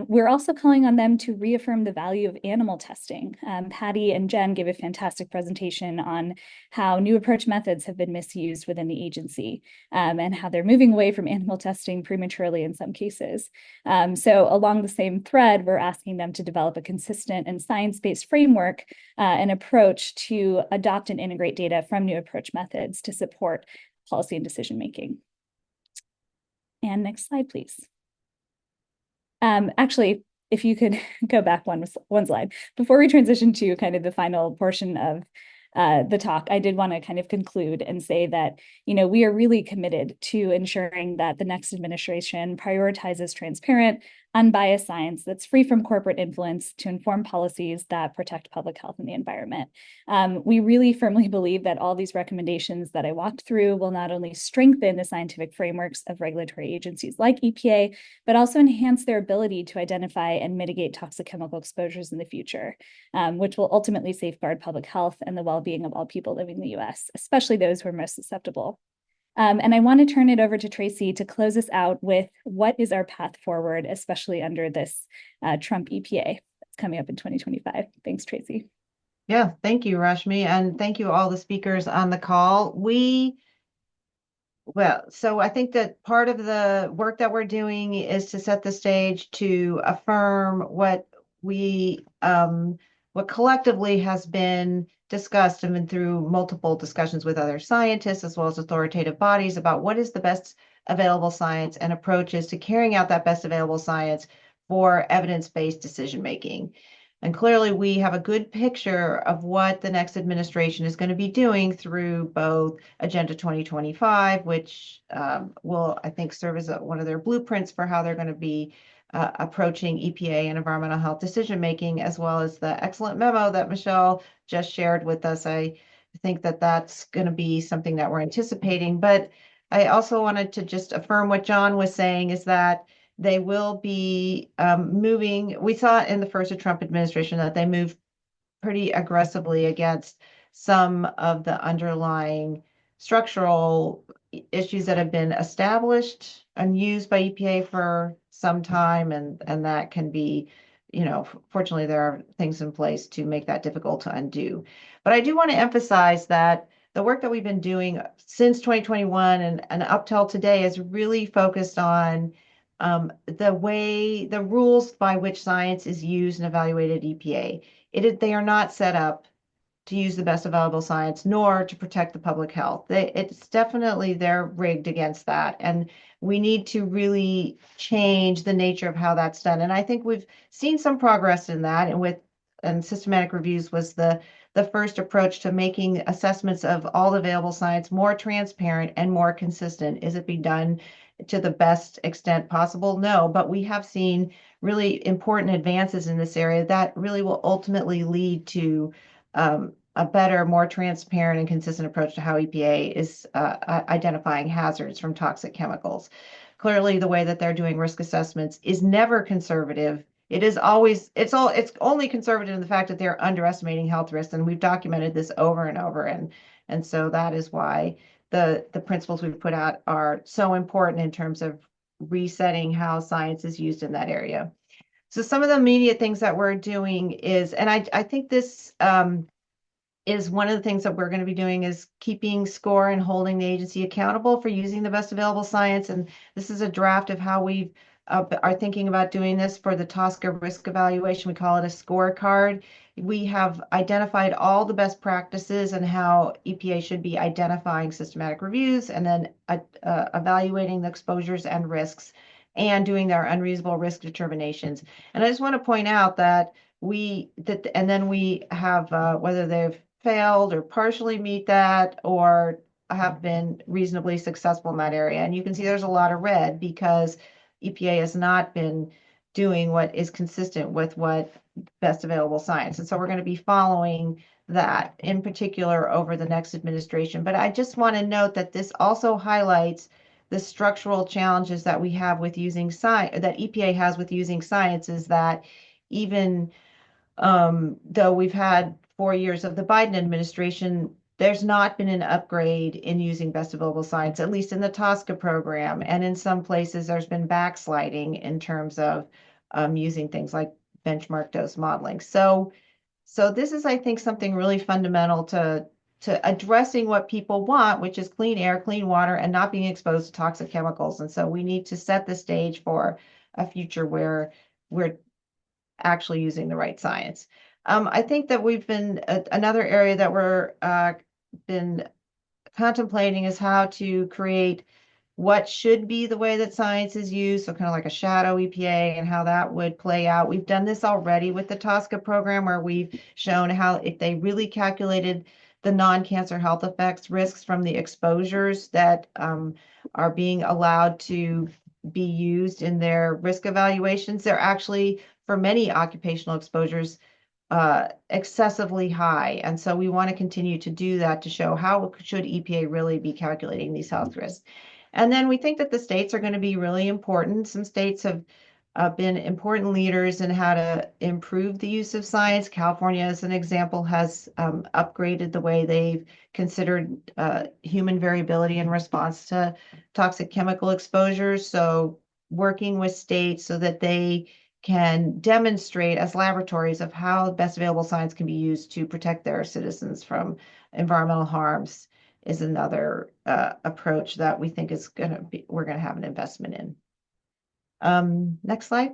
We're also calling on them to reaffirm the value of animal testing. Patty and Jen gave a fantastic presentation on how new approach methods have been misused within the agency and how they're moving away from animal testing prematurely in some cases. So along the same thread, we're asking them to develop a consistent and science-based framework and approach to adopt and integrate data from new approach methods to support policy and decision-making. And next slide, please. Actually, if you could go back one slide. Before we transition to kind of the final portion of the talk, I did want to kind of conclude and say that, you know, we are really committed to ensuring that the next administration prioritizes transparent, unbiased science that's free from corporate influence to inform policies that protect public health and the environment. We really firmly believe that all these recommendations that I walked through will not only strengthen the scientific frameworks of regulatory agencies like EPA, but also enhance their ability to identify and mitigate toxic chemical exposures in the future, which will ultimately safeguard public health and the well-being of all people living in the US, especially those who are most susceptible. And I want to turn it over to Tracy to close us out with what is our path forward, especially under this Trump EPA that's coming up in 2025. Thanks, Tracy. Yeah, thank you, Rashmi, and thank you all the speakers on the call. So I think that part of the work that we're doing is to set the stage to affirm what what collectively has been discussed and been through multiple discussions with other scientists as well as authoritative bodies about what is the best available science and approaches to carrying out that best available science for evidence-based decision making. And clearly, we have a good picture of what the next administration is going to be doing through both Agenda 2025, which will, I think, serve as one of their blueprints for how they're going to be approaching EPA and environmental health decision making, as well as the excellent memo that Michelle just shared with us. I think that that's going to be something that we're anticipating. But I also wanted to just affirm what John was saying is that they will be moving. We saw in the first Trump administration that they moved pretty aggressively against some of the underlying structural issues that have been established and used by EPA for some time, and that can be, fortunately, there are things in place to make that difficult to undo. But I do want to emphasize that the work that we've been doing since 2021 and up till today is really focused on the rules by which science is used and evaluated EPA. They are not set up to use the best available science, nor to protect the public health. It's definitely they're rigged against that. And we need to really change the nature of how that's done. And I think we've seen some progress in that. And systematic reviews was the first approach to making assessments of all the available science more transparent and more consistent. Is it being done to the best extent possible? No, but we have seen really important advances in this area that really will ultimately lead to a better, more transparent and consistent approach to how EPA is identifying hazards from toxic chemicals. Clearly, the way that they're doing risk assessments is never conservative. It's only conservative in the fact that they're underestimating health risks, and we've documented this over and over. And so that is why the principles we've put out are so important in terms of resetting how science is used in that area. So some of the immediate things that we're doing is, and I think this is one of the things that we're going to be doing is keeping score and holding the agency accountable for using the best available science. And this is a draft of how we are thinking about doing this for the TSCA risk evaluation. We call it a scorecard. We have identified all the best practices and how EPA should be identifying systematic reviews and then evaluating the exposures and risks and doing their unreasonable risk determinations. And I just want to point out that and then we have whether they've failed or partially meet that or have been reasonably successful in that area. And you can see there's a lot of red because EPA has not been doing what is consistent with what best available science. And so we're going to be following that in particular over the next administration. But I just want to note that this also highlights the structural challenges that we have with using science, that EPA has with using science, is that even though we've had 4 years of the Biden administration, there's not been an upgrade in using best available science, at least in the TSCA program. And in some places, there's been backsliding in terms of using things like benchmark dose modeling. So this is, I think, something really fundamental to addressing what people want, which is clean air, clean water, and not being exposed to toxic chemicals. And so we need to set the stage for a future where we're actually using the right science. I think that we've been another area that we're been contemplating is how to create what should be the way that science is used, so kind of like a shadow EPA and how that would play out. We've done this already with the TSCA program where we've shown how if they really calculated the non-cancer health effects risks from the exposures that are being allowed to be used in their risk evaluations, they're actually, for many occupational exposures, excessively high. And so we want to continue to do that to show how should EPA really be calculating these health risks. And then we think that the states are going to be really important. Some states have been important leaders in how to improve the use of science. California, as an example, has upgraded the way they've considered human variability in response to toxic chemical exposures. So working with states so that they can demonstrate as laboratories of how best available science can be used to protect their citizens from environmental harms is another approach that we think is we're going to have an investment in. Next slide.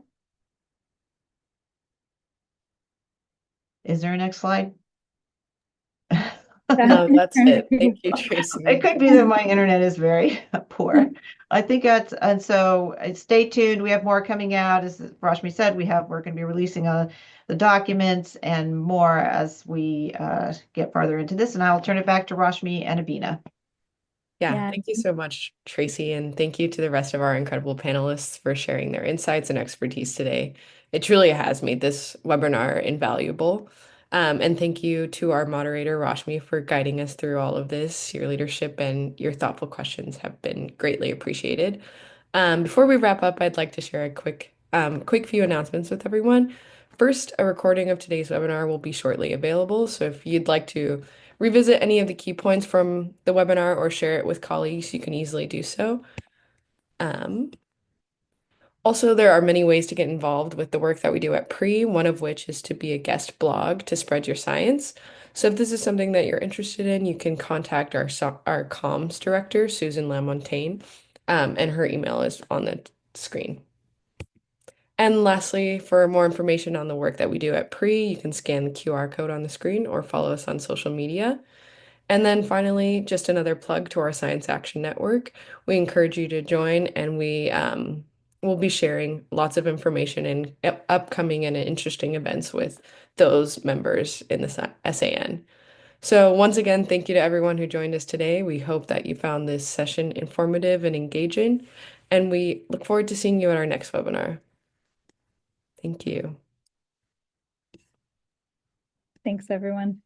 Is there a next slide? No, that's it. Thank you, Tracy. It could be that my internet is very poor. I think that's, and so stay tuned. We have more coming out. As Rashmi said, we're going to be releasing the documents and more as we get farther into this. And I'll turn it back to Rashmi and Abina. Yeah, thank you so much, Tracy, and thank you to the rest of our incredible panelists for sharing their insights and expertise today. It truly has made this webinar invaluable. And thank you to our moderator, Rashmi, for guiding us through all of this. Your leadership and your thoughtful questions have been greatly appreciated. Before we wrap up, I'd like to share a quick few announcements with everyone. First, a recording of today's webinar will be shortly available, so if you'd like to revisit any of the key points from the webinar or share it with colleagues, you can easily do so. Also, there are many ways to get involved with the work that we do at PRE, one of which is to be a guest blog to spread your science. So if this is something that you're interested in, you can contact our comms director, Susan Lamontagne, and her email is on the screen. And lastly, for more information on the work that we do at PRE, you can scan the QR code on the screen or follow us on social media. And then finally, just another plug to our Science Action Network. We encourage you to join, and we will be sharing lots of information and upcoming and interesting events with those members in the SAN. So once again, thank you to everyone who joined us today. We hope that you found this session informative and engaging, and we look forward to seeing you at our next webinar. Thank you. Thanks, everyone.